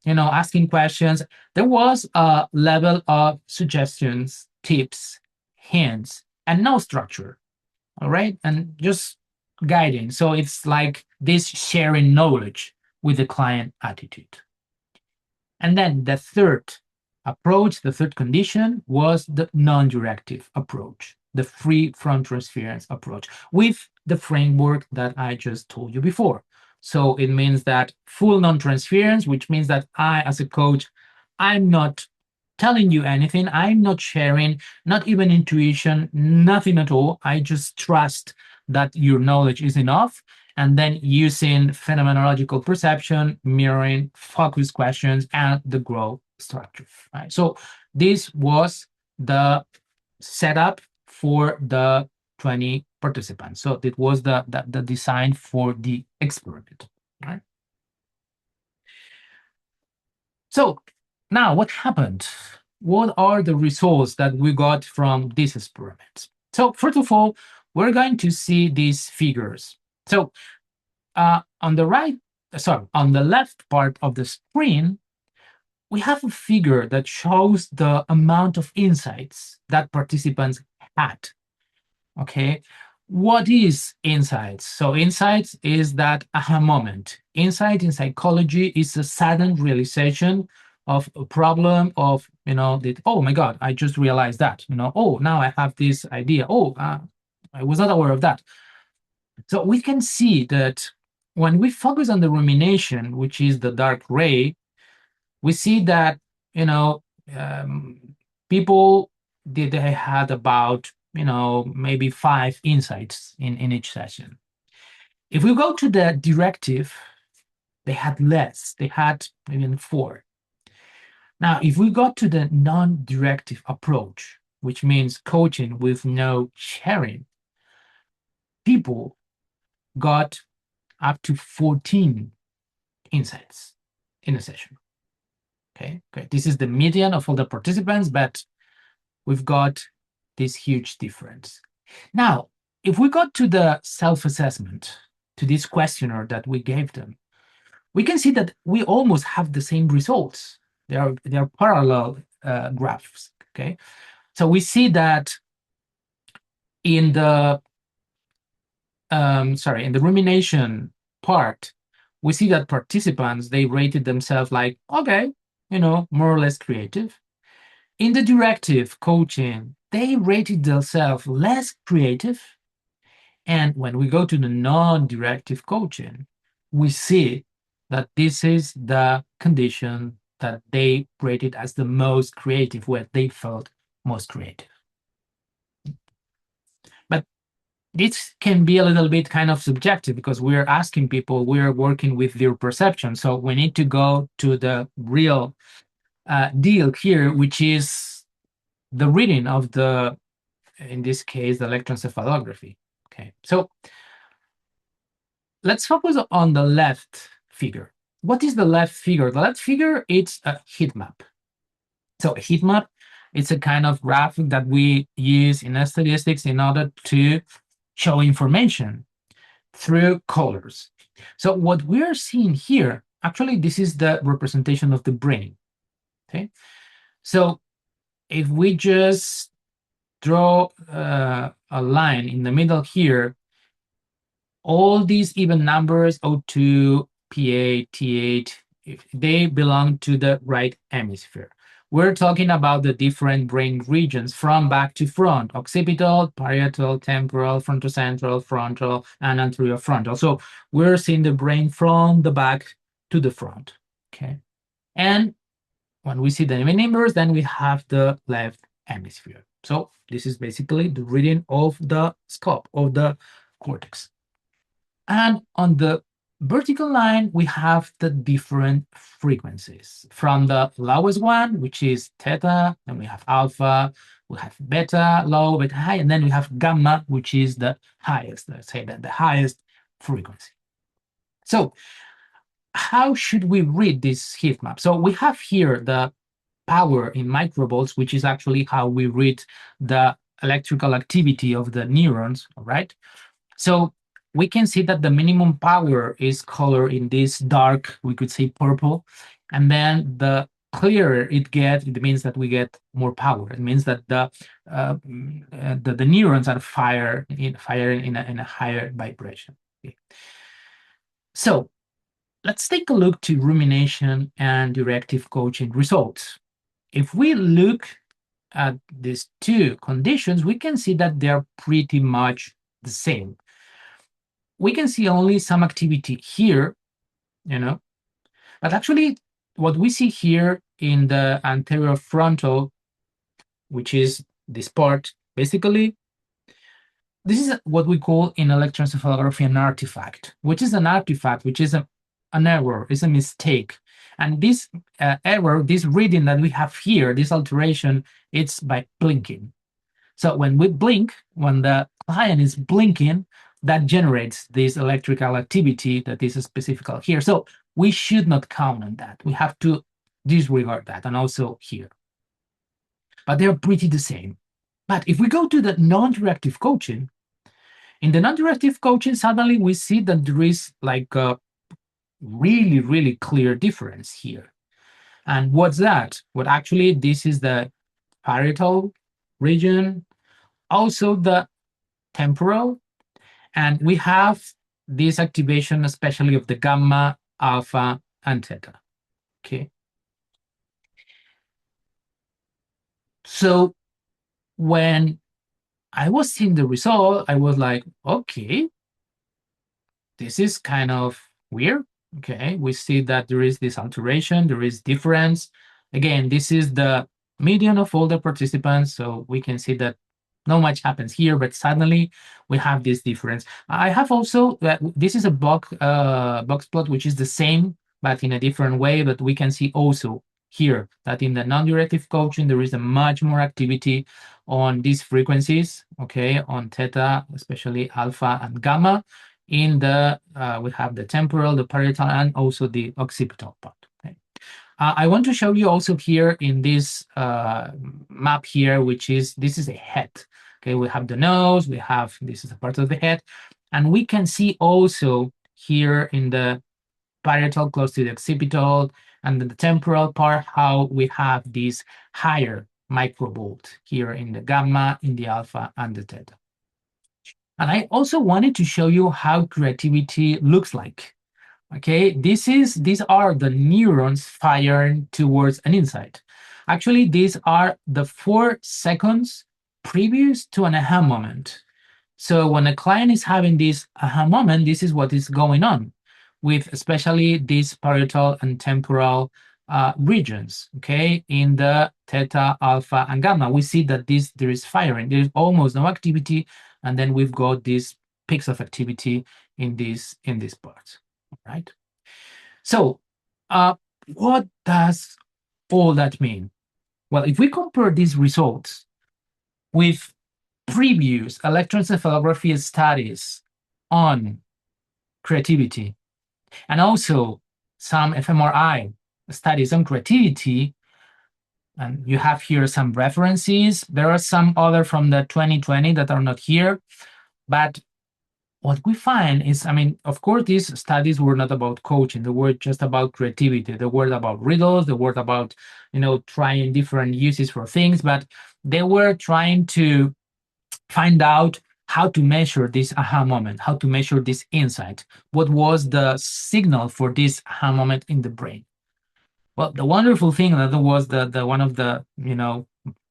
asking questions, there was a level of suggestions, tips, hints, and no structure. All right, and just guiding. So it's like this sharing knowledge with the client attitude. And then the third approach, the third condition, was the non-directive approach, the free from transference approach, with the framework that I just told you before. So it means that full non-transference, which means that I, as a coach, I'm not telling you anything. I'm not sharing, not even intuition, nothing at all. I just trust that your knowledge is enough. And then using phenomenological perception, mirroring, focus questions, and the growth structure. Right? So this was the setup for the 20 participants. So it was the design for the experiment. Right? So now what happened? What are the results that we got from these experiments? So first of all, we're going to see these figures. So on the left part of the screen, we have a figure that shows the amount of insights that participants had. Okay, what is insights? So insights is that aha moment. Insight in psychology is a sudden realization of a problem of, that, oh my God, I just realized that, oh, now I have this idea. Oh, I was not aware of that. So we can see that when we focus on the rumination, which is the dark gray, we see that, people they had about, maybe 5 insights in each session. If we go to the directive, they had less. They had maybe 4. Now, if we go to the non-directive approach, which means coaching with no sharing, people got up to 14 insights in a session. Okay. This is the median of all the participants, but we've got this huge difference. Now, if we go to the self-assessment, to this questionnaire that we gave them, we can see that we almost have the same results. They are parallel graphs. Okay, so we see that in the in the rumination part, we see that participants, they rated themselves like, okay, more or less creative. In the directive coaching, they rated themselves less creative. And when we go to the non-directive coaching, we see that this is the condition that they rated as the most creative, where they felt most creative. But this can be a little bit kind of subjective because we're asking people, we're working with their perception. So we need to go to the real deal here, which is the reading of the, in this case, the electroencephalography. Okay, so let's focus on the left figure. What is the left figure? The left figure, it's a heat map. So a heat map, it's a kind of graphic that we use in statistics in order to show information through colors. So what we're seeing here, actually, this is the representation of the brain. Okay, so if we just draw a line in the middle here, all these even numbers, O2, P8, T8, they belong to the right hemisphere. We're talking about the different brain regions from back to front: occipital, parietal, temporal, frontocentral, frontal, and anterior frontal. So we're seeing the brain from the back to the front. Okay. And when we see the numbers, then we have the left hemisphere. So this is basically the reading of the scope of the cortex. And on the vertical line, we have the different frequencies from the lowest one, which is theta, then we have alpha, we have beta, low, beta high, and then we have gamma, which is the highest, let's say that the highest frequency. So how should we read this heat map? So we have here the power in microvolts, which is actually how we read the electrical activity of the neurons, all right? So we can see that the minimum power is colored in this dark, we could say purple, and then the clearer it gets, it means that we get more power. It means that the neurons are firing in a higher vibration. Okay. So let's take a look to rumination and directive coaching results. If we look at these two conditions, we can see that they're pretty much the same. We can see only some activity here, but actually what we see here in the anterior frontal, which is this part, basically, this is what we call in electroencephalography an artifact, which is an error, is a mistake. And this error, this reading that we have here, this alteration, it's by blinking. So when we blink, when the client is blinking, that generates this electrical activity that is specific here. So we should not count on that. We have to disregard that, and also here. But they're pretty the same. But if we go to the non-directive coaching, in the non-directive coaching, suddenly we see that there is like a really, really clear difference here. And what's that? Well, actually, this is the parietal region, also the temporal, and we have this activation, especially of the gamma, alpha, and theta. Okay. So when I was seeing the result, I was like, okay, this is kind of weird. Okay, we see that there is this alteration, there is difference. Again, this is the median of all the participants, so we can see that not much happens here, but suddenly we have this difference. I have also, this is a box plot, which is the same, but in a different way, but we can see also here that in the non-directive coaching, there is a much more activity on these frequencies, okay, on theta, especially alpha and gamma. In the, we have the temporal, the parietal, and also the occipital part. Okay. I want to show you also here in this map here, which is, this is a head. Okay, we have the nose, we have, this is a part of the head, and we can see also here in the parietal close to the occipital and the temporal part, how we have this higher microvolt here in the gamma, in the alpha, and the theta. And I also wanted to show you how creativity looks like. Okay, these are the neurons firing towards an insight. Actually, these are the 4 seconds previous to an aha moment. So when a client is having this aha moment, this is what is going on with especially these parietal and temporal regions, okay? In the theta, alpha, and gamma, we see that there is firing. There is almost no activity, and then we've got these peaks of activity in this part, right? So what does all that mean? Well, if we compare these results with previous electroencephalography studies on creativity and also some fMRI studies on creativity, and you have here some references. There are some other from the 2020 that are not here, but what we find is, I mean, of course, these studies were not about coaching. They were just about creativity. They were about riddles. They were about, trying different uses for things, but they were trying to find out how to measure this aha moment, how to measure this insight. What was the signal for this aha moment in the brain? Well, the wonderful thing that was the one of the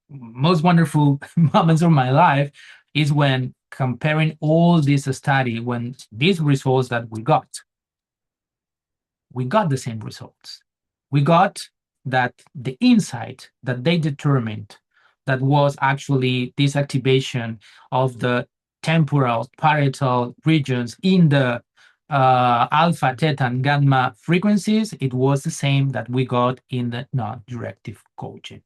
most wonderful moments of my life is when comparing all this study, when these results that we got the same results. We got that the insight that they determined that was actually this activation of the temporal parietal regions in the alpha, theta, and gamma frequencies, it was the same that we got in the non-directive coaching.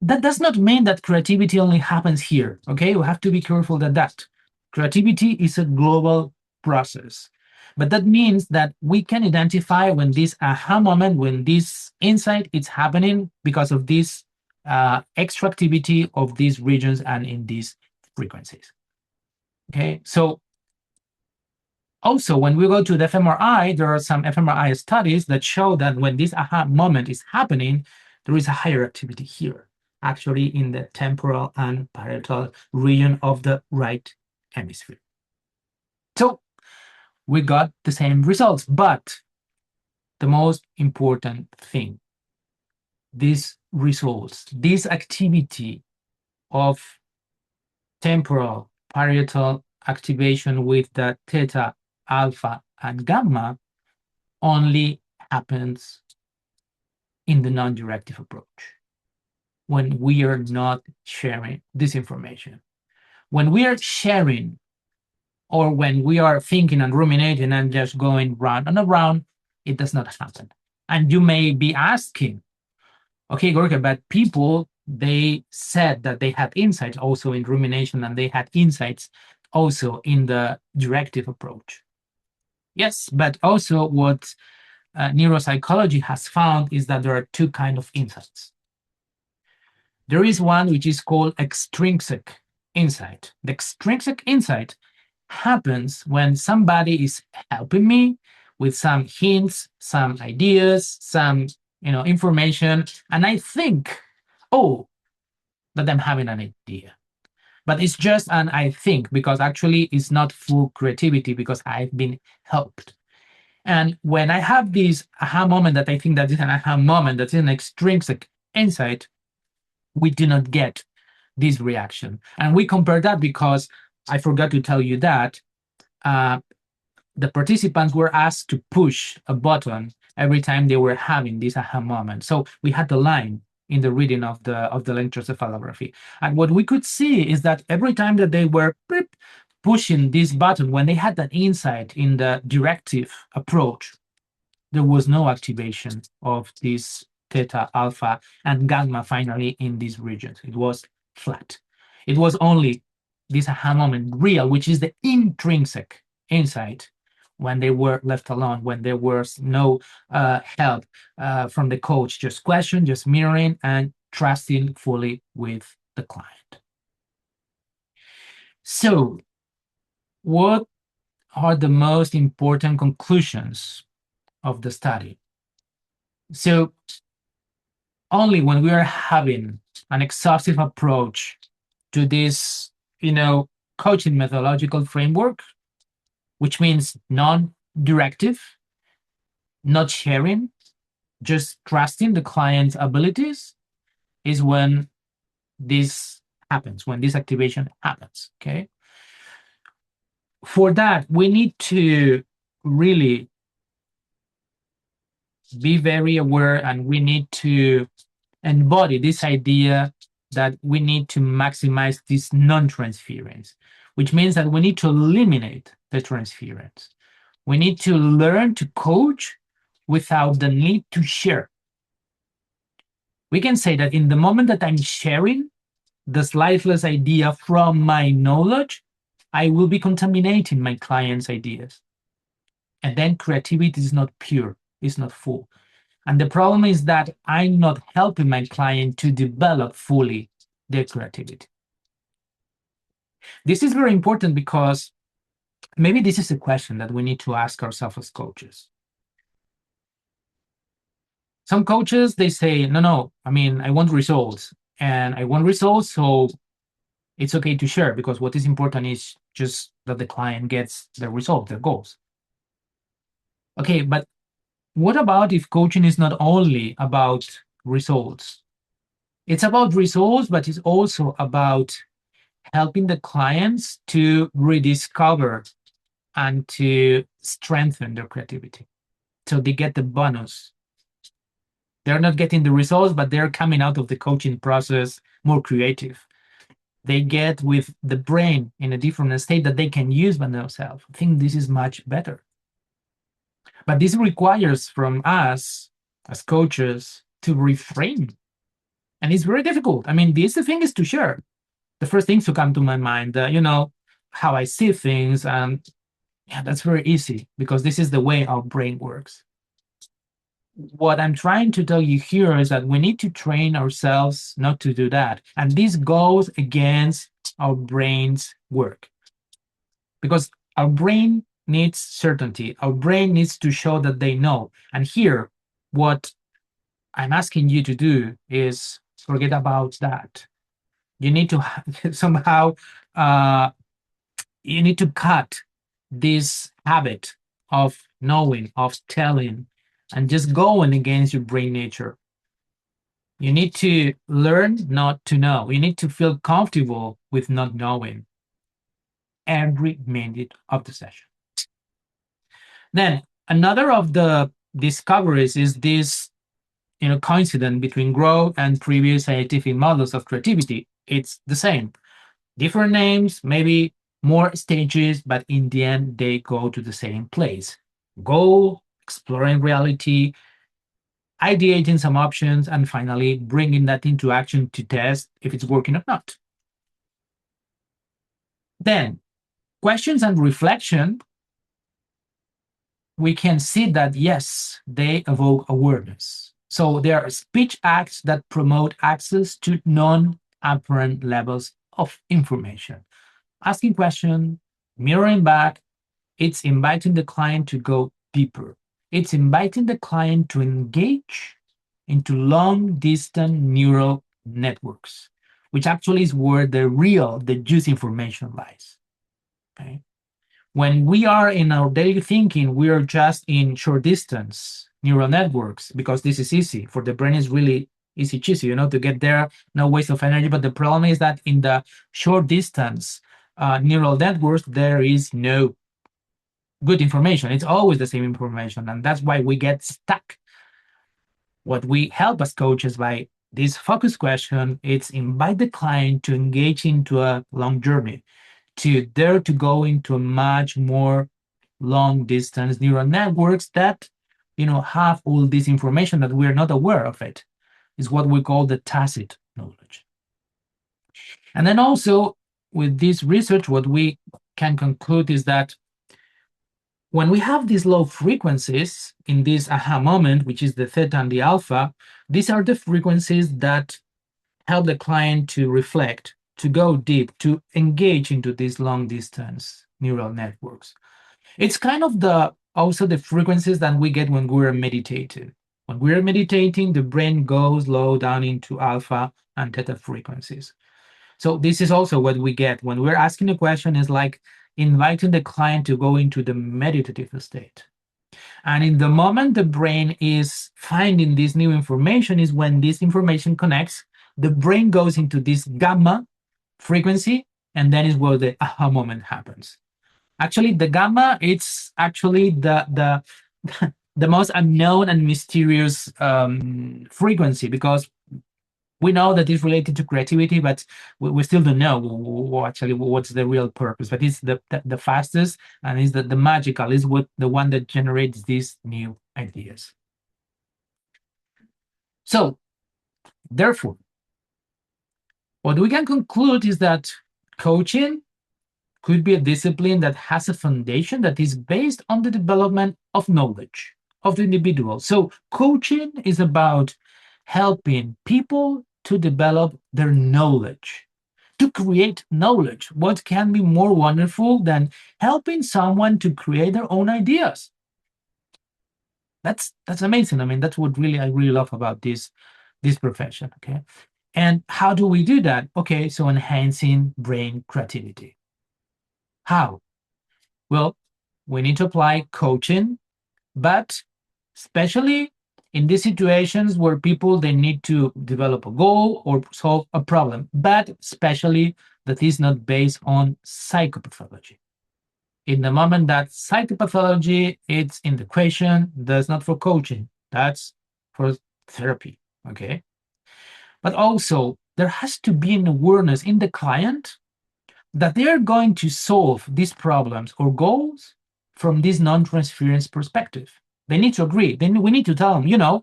That does not mean that creativity only happens here, okay? We have to be careful that creativity is a global process. But that means that we can identify when this aha moment, when this insight is happening because of this extra activity of these regions and in these frequencies. Okay, so also when we go to the fMRI, there are some fMRI studies that show that when this aha moment is happening, there is a higher activity here, actually in the temporal and parietal region of the right hemisphere. So we got the same results, but the most important thing, these results, this activity of temporal parietal activation with the theta, alpha, and gamma only happens in the non-directive approach when we are not sharing this information. When we are sharing, or when we are thinking and ruminating and just going round and around, it does not happen. And you may be asking, okay, Gorka, but people, they said that they had insights also in rumination and they had insights also in the directive approach. Yes, but also what neuropsychology has found is that there are two kinds of insights. There is one which is called extrinsic insight. The extrinsic insight happens when somebody is helping me with some hints, some ideas, some information, and I think, oh, that I'm having an idea. But it's just an I think, because actually it's not full creativity because I've been helped. And when I have this aha moment that I think that is an aha moment, that's an extrinsic insight, we do not get this reaction. And we compare that because I forgot to tell you that the participants were asked to push a button every time they were having this aha moment. So we had the line in the reading of the electroencephalography. And what we could see is that every time that they were pushing this button, when they had that insight in the directive approach, there was no activation of this theta, alpha, and gamma finally in these regions. It was flat. It was only this aha moment real, which is the intrinsic insight, when they were left alone, when there was no help from the coach, just question, just mirroring, and trusting fully with the client. So, what are the most important conclusions of the study? So, only when we are having an exhaustive approach to this, coaching methodological framework, which means non-directive, not sharing, just trusting the client's abilities, is when this happens, when this activation happens, okay? For that, we need to really be very aware, and we need to embody this idea that we need to maximize this non-transference, which means that we need to eliminate the transference. We need to learn to coach without the need to share. We can say that in the moment that I'm sharing the sliceless idea from my knowledge, I will be contaminating my client's ideas. And then creativity is not pure, it's not full. And the problem is that I'm not helping my client to develop fully their creativity. This is very important because maybe this is a question that we need to ask ourselves as coaches. Some coaches, they say, no, I mean, I want results. And I want results, so it's okay to share, because what is important is just that the client gets the result, their goals. Okay, but what about if coaching is not only about results? It's about results, but it's also about helping the clients to rediscover and to strengthen their creativity. So they get the bonus. They're not getting the results, but they're coming out of the coaching process more creative. They get with the brain in a different state that they can use by themselves. I think this is much better. But this requires from us as coaches to reframe. And it's very difficult. I mean, the thing is to share. The first things to come to my mind, how I see things. And yeah, that's very easy because this is the way our brain works. What I'm trying to tell you here is that we need to train ourselves not to do that. And this goes against our brain's work. Because our brain needs certainty. Our brain needs to show that they know. And here, what I'm asking you to do is forget about that. You need to somehow, you need to cut this habit of knowing, of telling, and just going against your brain nature. You need to learn not to know. You need to feel comfortable with not knowing every minute of the session. Then another of the discoveries is this coincidence between growth and previous scientific models of creativity. It's the same. Different names, maybe more stages, but in the end, they go to the same place. Goal, exploring reality, ideating some options, and finally bringing that into action to test if it's working or not. Then, questions and reflection, we can see that, yes, they evoke awareness. So they are speech acts that promote access to non-apparent levels of information. Asking questions, mirroring back, it's inviting the client to go deeper. It's inviting the client to engage into long-distance neural networks, which actually is where the juicy information lies. Okay? When we are in our daily thinking, we are just in short distance neural networks because this is easy. For the brain, is really easy cheesy, to get there, no waste of energy. But the problem is that in the short distance neural networks, there is no good information. It's always the same information. And that's why we get stuck. What we help as coaches by this focus question, it's invite the client to engage into a long journey, to dare to go into a much more long distance neural networks that have all this information that we're not aware of. It is what we call the tacit knowledge. And then also with this research, what we can conclude is that when we have these low frequencies in this aha moment, which is the theta and the alpha, these are the frequencies that help the client to reflect, to go deep, to engage into these long distance neural networks. It's kind of also the frequencies that we get when we're meditating. When we're meditating, the brain goes low down into alpha and theta frequencies. So this is also what we get when we're asking a question, is like inviting the client to go into the meditative state. And in the moment the brain is finding this new information is when this information connects, the brain goes into this gamma frequency, and then is where the aha moment happens. Actually, the gamma, it's actually the the most unknown and mysterious frequency, because we know that it's related to creativity, but we still don't know actually what's the real purpose. But it's the fastest, and is the magical, is what the one that generates these new ideas. So therefore, what we can conclude is that coaching could be a discipline that has a foundation that is based on the development of knowledge of the individual. So coaching is about helping people to develop their knowledge, to create knowledge. What can be more wonderful than helping someone to create their own ideas? That's amazing. I mean, that's what I really love about this profession. Okay. And how do we do that? Okay, so enhancing brain creativity. How? Well, we need to apply coaching, but especially in these situations where people, they need to develop a goal or solve a problem, but especially that is not based on psychopathology. In the moment that psychopathology it's in the equation, that's not for coaching, that's for therapy. Okay. But also there has to be an awareness in the client that they are going to solve these problems or goals from this non-transference perspective. They need to agree. Then we need to tell them,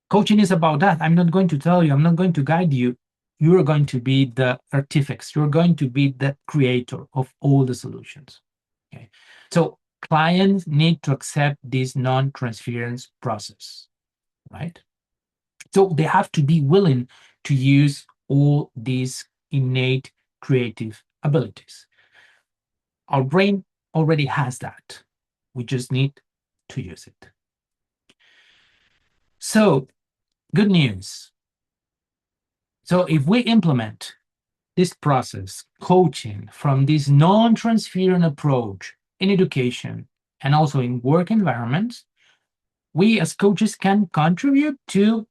coaching is about that. I'm not going to tell you, I'm not going to guide you. You're going to be the artifacts. You're going to be the creator of all the solutions. Okay. So clients need to accept this non-transference process, right? So they have to be willing to use all these innate creative abilities. Our brain already has that. We just need to use it. So, good news. So, if we implement this process, coaching, from this non-transferent approach in education and also in work environments, we as coaches can contribute to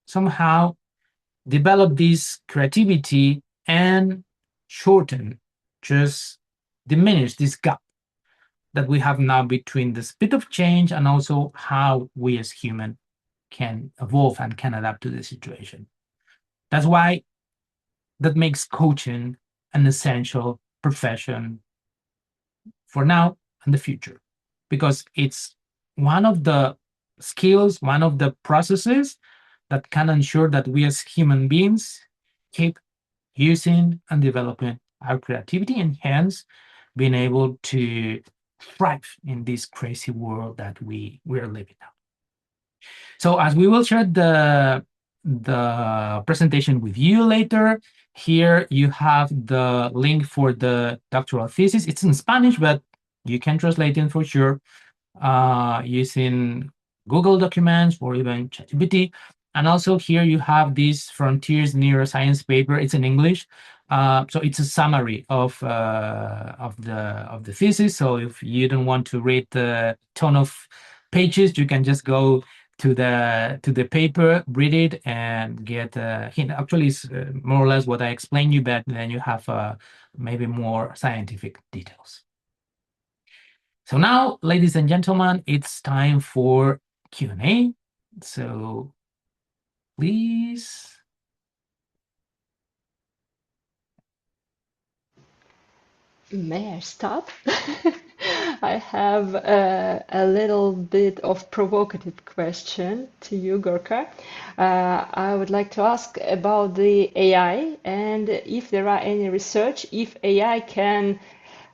somehow develop this creativity and shorten, just diminish this gap that we have now between the speed of change and also how we as humans can evolve and can adapt to the situation. That's why that makes coaching an essential profession for now and the future, because it's one of the skills, one of the processes that can ensure that we as human beings keep using and developing our creativity, and hence being able to thrive in this crazy world that we're living now. So as we will share the presentation with you later, here you have the link for the doctoral thesis. It's in Spanish, but you can translate it for sure using Google Documents or even ChatGPT. And also here you have this Frontiers Neuroscience paper. It's in English. So it's a summary of the thesis. So if you don't want to read the ton of pages, you can just go to the paper, read it, and get a hint. Actually, it's more or less what I explained you, but then you have maybe more scientific details. So now, ladies and gentlemen, it's time for Q&A. So please. May I start? I have a little bit of provocative question to you, Gorka. I would like to ask about the AI and if there are any research, if AI can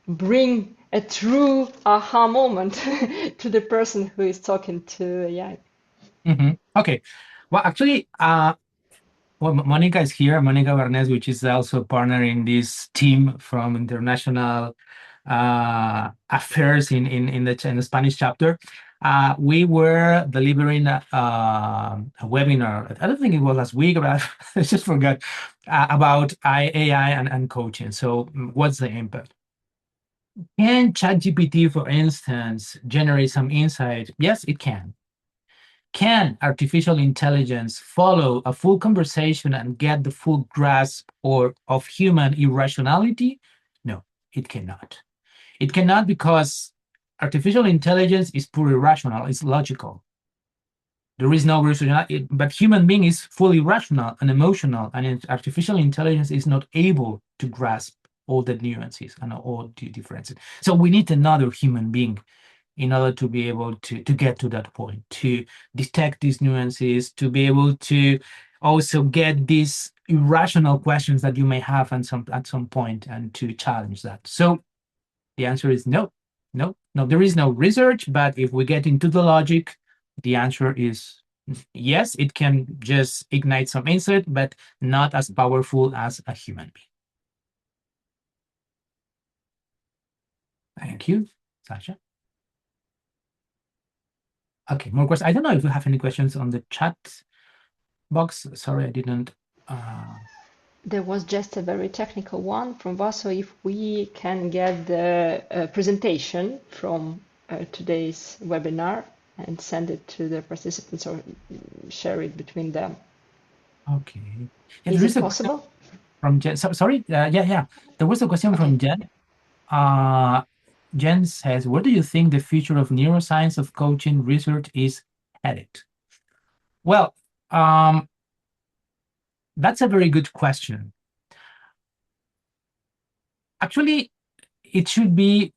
bring a true aha moment to the person who is talking to AI. Okay. Well, actually, Monica is here, Monica Barnes, which is also a partner in this team from international affairs in the Spanish chapter. We were delivering a webinar. I don't think it was last week, but I just forgot about AI and coaching. So what's the impact? Can ChatGPT, for instance, generate some insight? Yes, it can. Can artificial intelligence follow a full conversation and get the full grasp of human irrationality? No, it cannot. It cannot because artificial intelligence is purely rational, it's logical. There is no rationality, but human being is fully rational and emotional, and artificial intelligence is not able to grasp all the nuances and all the differences. So we need another human being in order to be able to get to that point, to detect these nuances, to be able to also get these irrational questions that you may have at some point and to challenge that. So the answer is no, no, no. There is no research, but if we get into the logic, the answer is yes, it can just ignite some insight, but not as powerful as a human being. Thank you, Sasha. Okay, more questions. I don't know if you have any questions on the chat box. Sorry, I didn't. There was just a very technical one from Vaso. If we can get the presentation from today's webinar and send it to the participants or share it between them. Okay. Yeah, Is there it is a question possible? from Jen. Sorry. Yeah. There was a question from Jen. Jen says, where do you think the future of neuroscience of coaching research is headed? Well, that's a very good question. Actually, it should be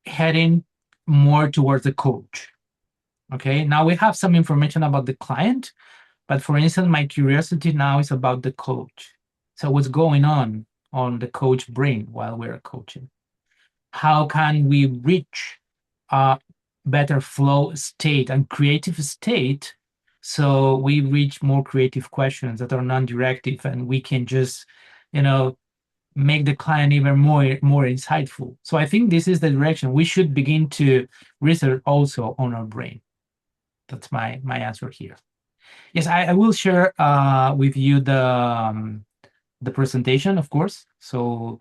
heading more towards the coach. Okay, now we have some information about the client, but for instance, my curiosity now is about the coach. So what's going on the coach brain while we're coaching? How can we reach a better flow state and creative state so we reach more creative questions that are non-directive and we can just, make the client even more insightful. So I think this is the direction we should begin to research also on our brain. That's my answer here. Yes, I will share with you the presentation, of course. So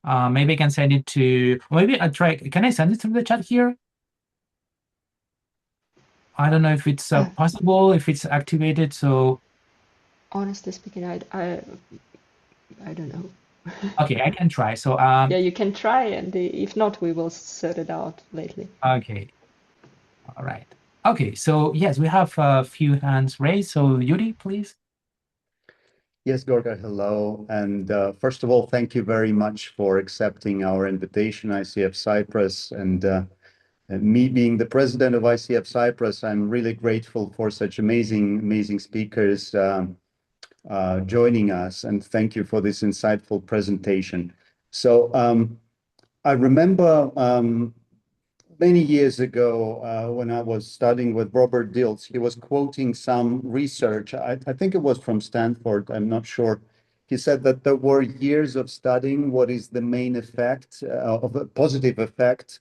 maybe I can send it to, maybe I try. Can I send it through the chat here? I don't know if it's possible, if it's activated. So honestly speaking, I don't know. okay, I can try. So yeah, you can try, and if not, we will sort it out later. Okay. All right. Okay. So yes, we have a few hands raised. So Yuri, please. Yes, Gorka, hello. And first of all, thank you very much for accepting our invitation, ICF Cyprus. And me being the president of ICF Cyprus, I'm really grateful for such amazing speakers joining us. And thank you for this insightful presentation. So I remember many years ago, when I was studying with Robert Dilts, he was quoting some research. I think it was from Stanford, I'm not sure. He said that there were years of studying what is the main effect of a positive effect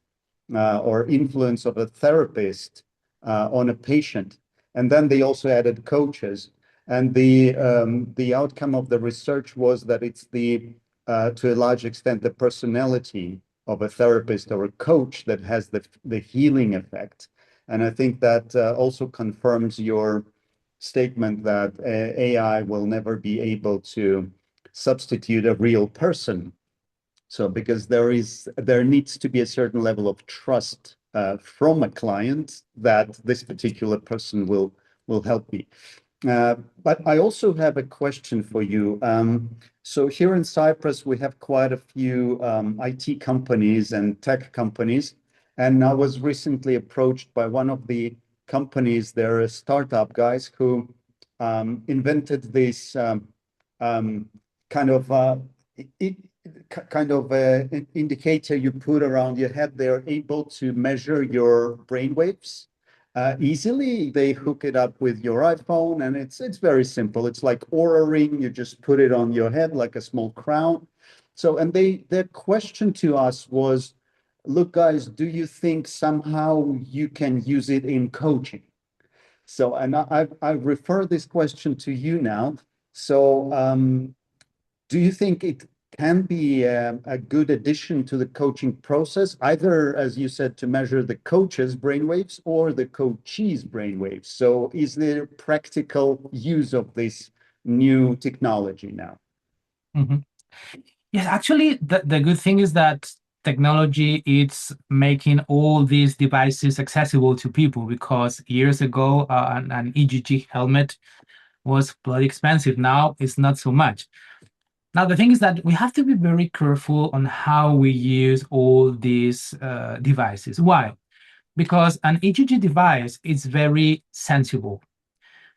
or influence of a therapist on a patient. And then they also added coaches. And the outcome of the research was that it's to a large extent, the personality of a therapist or a coach that has the healing effect. And I think that also confirms your statement that AI will never be able to substitute a real person. So because there needs to be a certain level of trust from a client that this particular person will help me. But I also have a question for you. So here in Cyprus, we have quite a few IT companies and tech companies. And I was recently approached by one of the companies, they're startup guys who invented this kind of indicator you put around your head. They're able to measure your brain waves easily. They hook it up with your iPhone, and it's very simple. It's like Aura Ring. You just put it on your head like a small crown. So, and their question to us was, look, guys, do you think somehow you can use it in coaching? So, and I refer this question to you now. So, do you think it can be a good addition to the coaching process, either, as you said, to measure the coach's brainwaves or the coachee's brainwaves? So, is there practical use of this new technology now? Mhm. Yes, actually, the good thing is that technology is making all these devices accessible to people, because years ago, an EEG helmet was bloody expensive. Now it's not so much. Now, the thing is that we have to be very careful on how we use all these devices. Why? Because an EEG device is very sensible.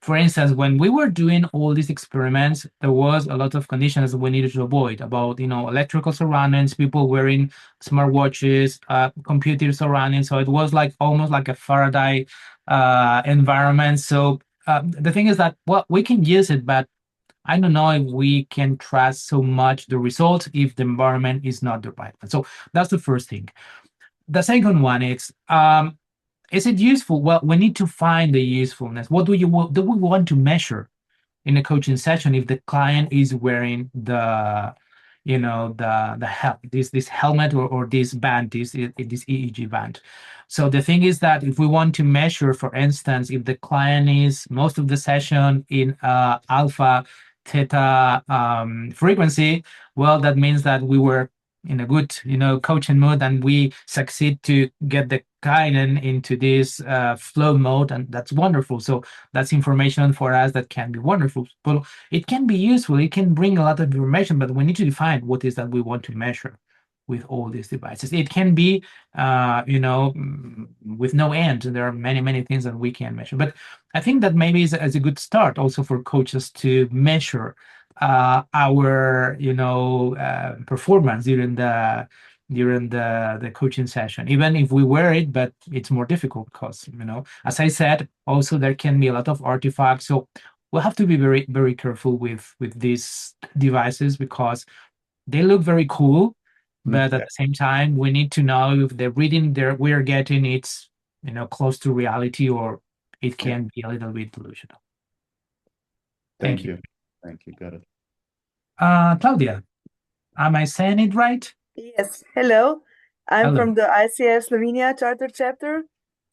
For instance, when we were doing all these experiments, there was a lot of conditions that we needed to avoid about, electrical surroundings, people wearing smartwatches, computer surroundings. So it was like almost like a Faraday environment. So the thing is that, well, we can use it, but I don't know if we can trust so much the results if the environment is not the right one. So that's the first thing. The second one is it useful? Well, we need to find the usefulness. What do we want to measure in a coaching session if the client is wearing this helmet or this band, this EEG band? So the thing is that if we want to measure, for instance, if the client is most of the session in alpha theta frequency, well, that means that we were in a good, coaching mode, and we succeed to get the client into this flow mode, and that's wonderful. So that's information for us that can be wonderful, but it can be useful. It can bring a lot of information, but we need to define what is that we want to measure with all these devices. It can be, with no end. There are many, many things that we can measure. But I think that maybe is a good start also for coaches to measure our, performance during the coaching session, even if we wear it, but it's more difficult because, as I said, also there can be a lot of artifacts. So we'll have to be very, very careful with these devices because they look very cool, but at the same time, we need to know if the reading we're getting it's close to reality, or it can be a little bit delusional. Thank you. Got it. Claudia, am I saying it right? Yes. Hello. I'm Hello. from the ICF Slovenia Charter Chapter.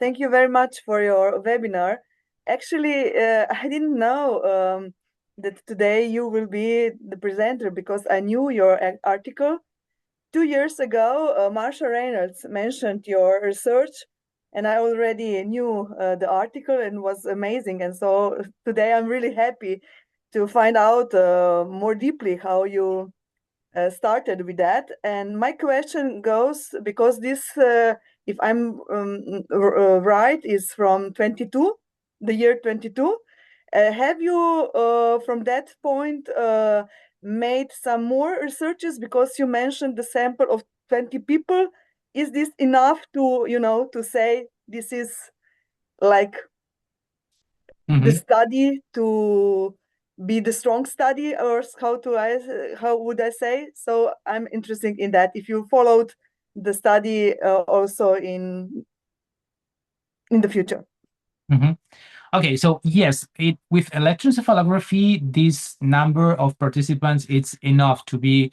Thank you very much for your webinar. Actually, I didn't know that today you will be the presenter because I knew your article. 2 years ago, Marsha Reynolds mentioned your research, and I already knew the article and was amazing. And so today I'm really happy to find out more deeply how you started with that. And my question goes, because this, if I'm right, is from 22, the year 22. Have you, from that point, made some more researches? Because you mentioned the sample of 20 people. Is this enough to, to say this is like the study to be the strong study, or how would I say? So I'm interested in that. If you followed the study also in the future. Okay, so yes, with electroencephalography, this number of participants, it's enough to be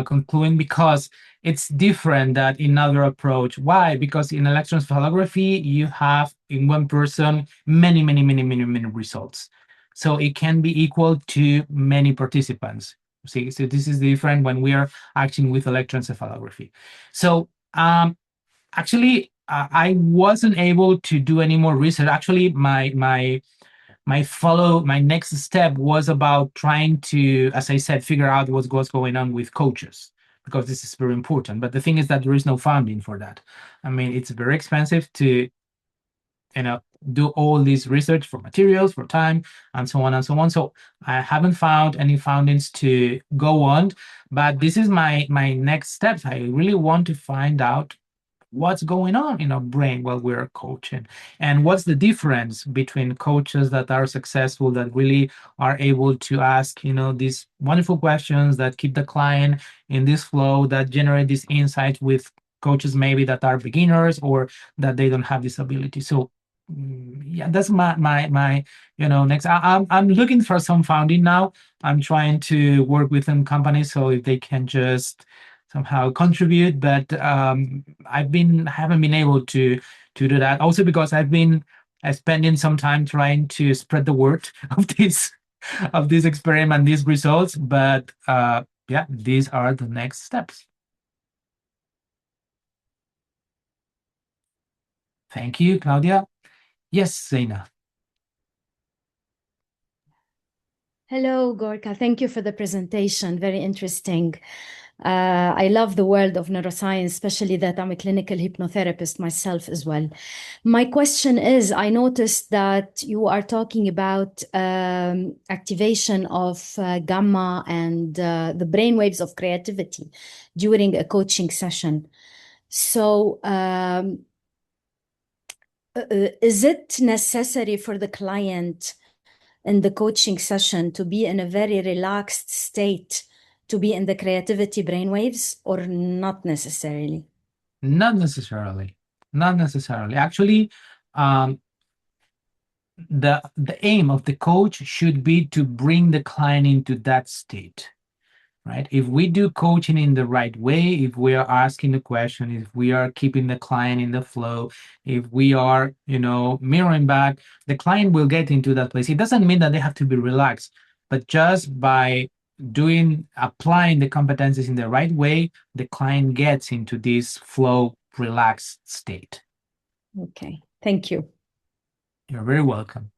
concluding, because it's different than in other approach. Why? Because in electroencephalography, you have in one person many, many, many, many, many results. So it can be equal to many participants. See, so this is different when we are acting with electroencephalography. So actually, I wasn't able to do any more research. Actually, my next step was about trying to, as I said, figure out what's going on with coaches, because this is very important. But the thing is that there is no funding for that. I mean, it's very expensive to, do all this research for materials, for time, and so on and so on. So I haven't found any findings to go on, but this is my next steps. I really want to find out what's going on in our brain while we're coaching, and what's the difference between coaches that are successful, that really are able to ask these wonderful questions that keep the client in this flow, that generate this insight with coaches maybe that are beginners or that they don't have this ability. So yeah, that's my next. I'm looking for some funding now. I'm trying to work with some companies, so if they can just somehow contribute, but haven't been able to do that. Also because I've been spending some time trying to spread the word of this experiment, these results. But yeah, these are the next steps. Thank you, Claudia. Yes, Zaina. Hello, Gorka. Thank you for the presentation. Very interesting. I love the world of neuroscience, especially that I'm a clinical hypnotherapist myself as well. My question is, I noticed that you are talking about activation of gamma and the brainwaves of creativity during a coaching session. So is it necessary for the client in the coaching session to be in a very relaxed state to be in the creativity brainwaves, or not necessarily? Not necessarily. Actually, the aim of the coach should be to bring the client into that state, right? If we do coaching in the right way, if we are asking the question, if we are keeping the client in the flow, if we are, mirroring back, the client will get into that place. It doesn't mean that they have to be relaxed, but just by applying the competencies in the right way, the client gets into this flow, relaxed state. Okay, thank you. You're very welcome.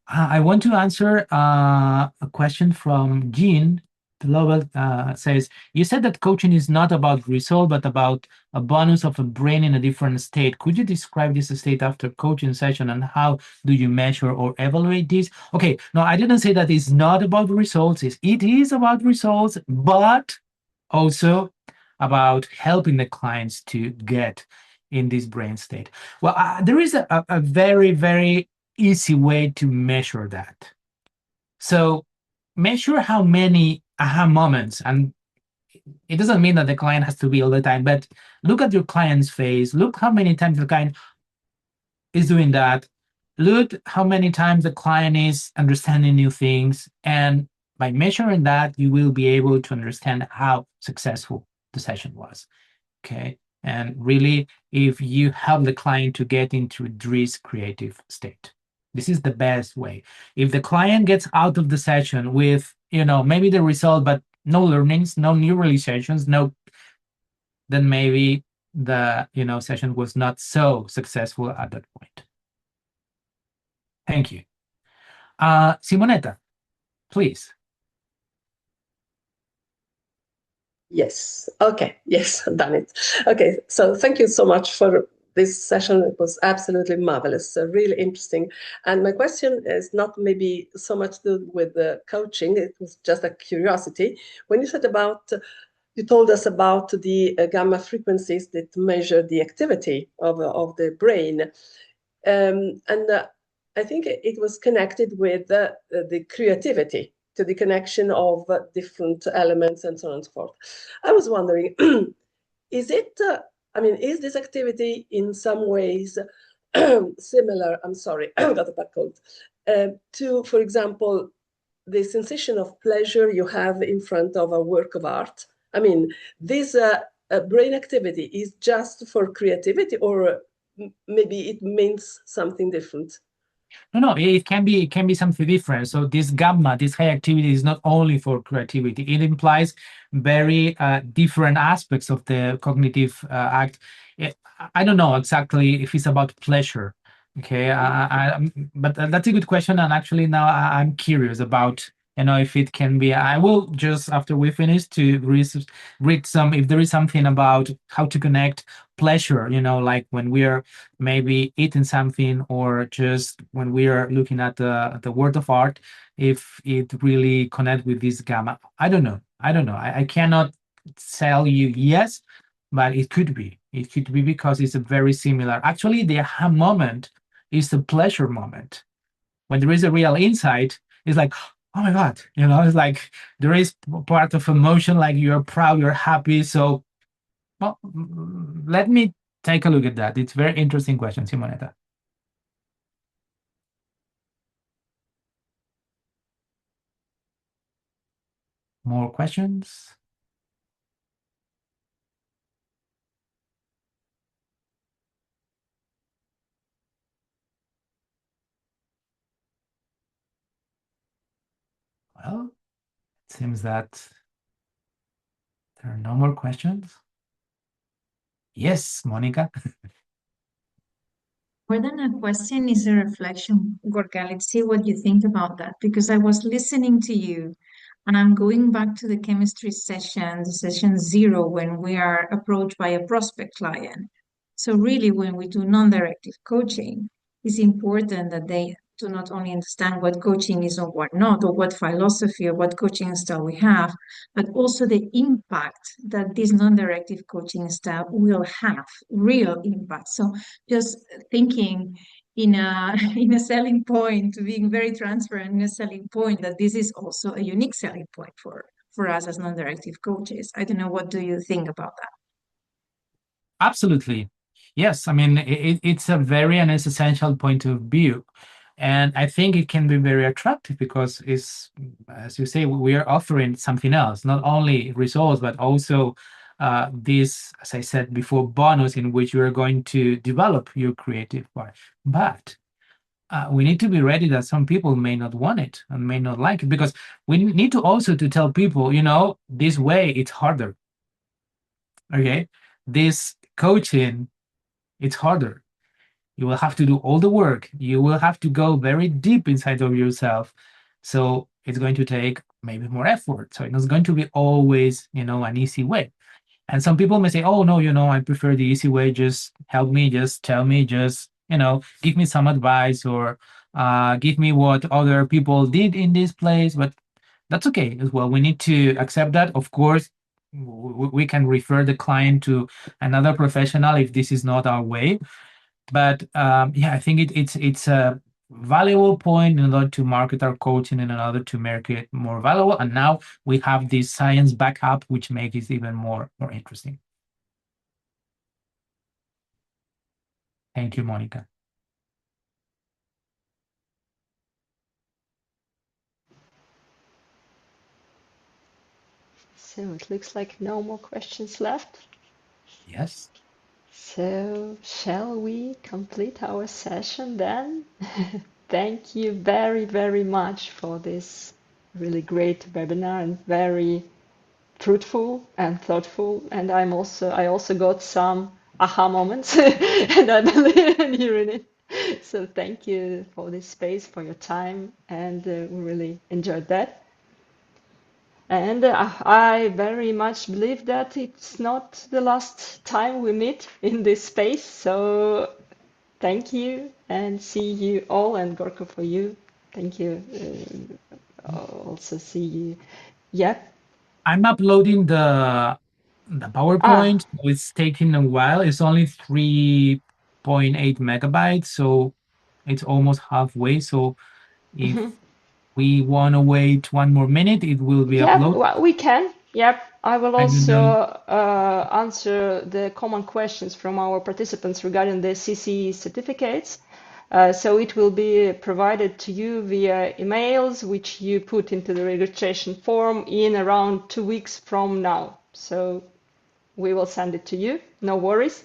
I want to answer a question from Jean. Global says, you said that coaching is not about result, but about a bonus of a brain in a different state. Could you describe this state after coaching session, and how do you measure or evaluate this? Okay, no, I didn't say that it's not about results. It is about results, but also about helping the clients to get in this brain state. Well, there is a very, very easy way to measure that. So measure how many aha moments, and it doesn't mean that the client has to be all the time, but look at your client's face, look how many times the client is doing that, look how many times the client is understanding new things, and by measuring that, you will be able to understand how successful the session was. Okay, and really, if you help the client to get into this creative state, this is the best way. If the client gets out of the session with, maybe the result, but no learnings, no new realizations, then maybe the, session was not so successful at that point. Thank you. Simonetta, please. Yes. Okay. Yes, done it. Okay. So thank you so much for this session. It was absolutely marvelous, really interesting. And my question is not maybe so much to do with the coaching. It was just a curiosity. When you said you told us about the gamma frequencies that measure the activity of the brain. And I think it was connected with the creativity, to the connection of different elements and so on and so forth. I was wondering, is this activity in some ways similar, I'm sorry, I got a bad cold, to, for example, the sensation of pleasure you have in front of a work of art? I mean, this brain activity is just for creativity, or maybe it means something different? No, it can be something different. So this gamma, this high activity, is not only for creativity. It implies very different aspects of the cognitive act. I don't know exactly if it's about pleasure. Okay, but that's a good question, and actually now I'm curious about, if it can be. I will just, after we finish, to read some, if there is something about how to connect pleasure, like when we are maybe eating something, or just when we are looking at the work of art, if it really connect with this gamma. I don't know. I cannot tell you yes, but it could be. It could be because it's a very similar. Actually, the aha moment is the pleasure moment. When there is a real insight, it's like, oh my God, it's like there is part of emotion, like you're proud, you're happy. So Well, let me take a look at that. It's very interesting question, Simonetta. More questions? Well, it seems that there are no more questions. Yes, Monica. More than a question is a reflection, Gorka. Let's see what you think about that. Because I was listening to you and I'm going back to the chemistry session, the session 0, when we are approached by a prospect client. So really, when we do non-directive coaching, it's important that they do not only understand what coaching is or what not, or what philosophy or what coaching style we have, but also the impact that this non-directive coaching style will have, real impact. So just thinking in a in a selling point, being very transparent in a selling point, that this is also a unique selling point for us as non-directive coaches. I don't know, what do you think about that? Absolutely. Yes, I mean, it's a very an essential point of view. And I think it can be very attractive because it's, as you say, we are offering something else, not only results, but also this, as I said before, bonus in which you are going to develop your creative part. But we need to be ready that some people may not want it and may not like it, because we need to also to tell people, this way it's harder. Okay, this coaching, it's harder. You will have to do all the work. You will have to go very deep inside of yourself. So it's going to take maybe more effort. So it's not going to be always, an easy way. And some people may say, oh, no, I prefer the easy way. Just help me, just tell me, just, give me some advice, or give me what other people did in this place. But that's okay as well. We need to accept that. Of course, we can refer the client to another professional if this is not our way. But yeah, I think it's a valuable point in order to market our coaching and in order to make it more valuable. And now we have this science backup, which makes it even more interesting. Thank you, Monica. So it looks like no more questions left. Yes. So shall we complete our session then? Thank you very, very much for this really great webinar and very fruitful and thoughtful. And I also got some aha moments and I believe in hearing it. So thank you for this space, for your time, and we really enjoyed that. And I very much believe that it's not the last time we meet in this space. So thank you, and see you all, and Gorka, for you. Thank you. Also see you. Yeah. I'm uploading the PowerPoint. So it's taking a while. It's only 3.8 megabytes, so it's almost halfway. So if we want to wait 1 more minute, it will be uploaded. Well, we can. Yep. I will I don't know. also answer the common questions from our participants regarding the CCE certificates. So it will be provided to you via emails, which you put into the registration form in around 2 weeks from now. So we will send it to you. No worries.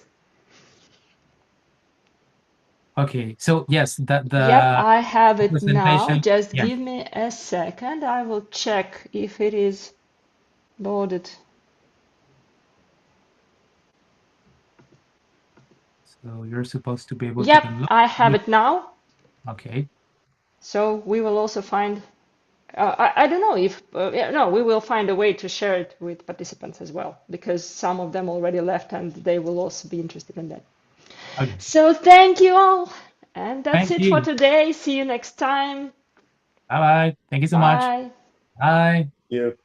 Okay, so yes, Yep, the I have it now. presentation. Just Yeah. give me a second. I will check if it is loaded. So you're supposed to be able to Yep, download. I have it now. Okay. So we will also find, I don't know if, no, we will find a way to share it with participants as well, because some of them already left and they will also be interested in that. Okay. So thank you all. And that's Thank it for you. today. See you next time. Bye-bye. Thank you so much. Bye. Bye. You.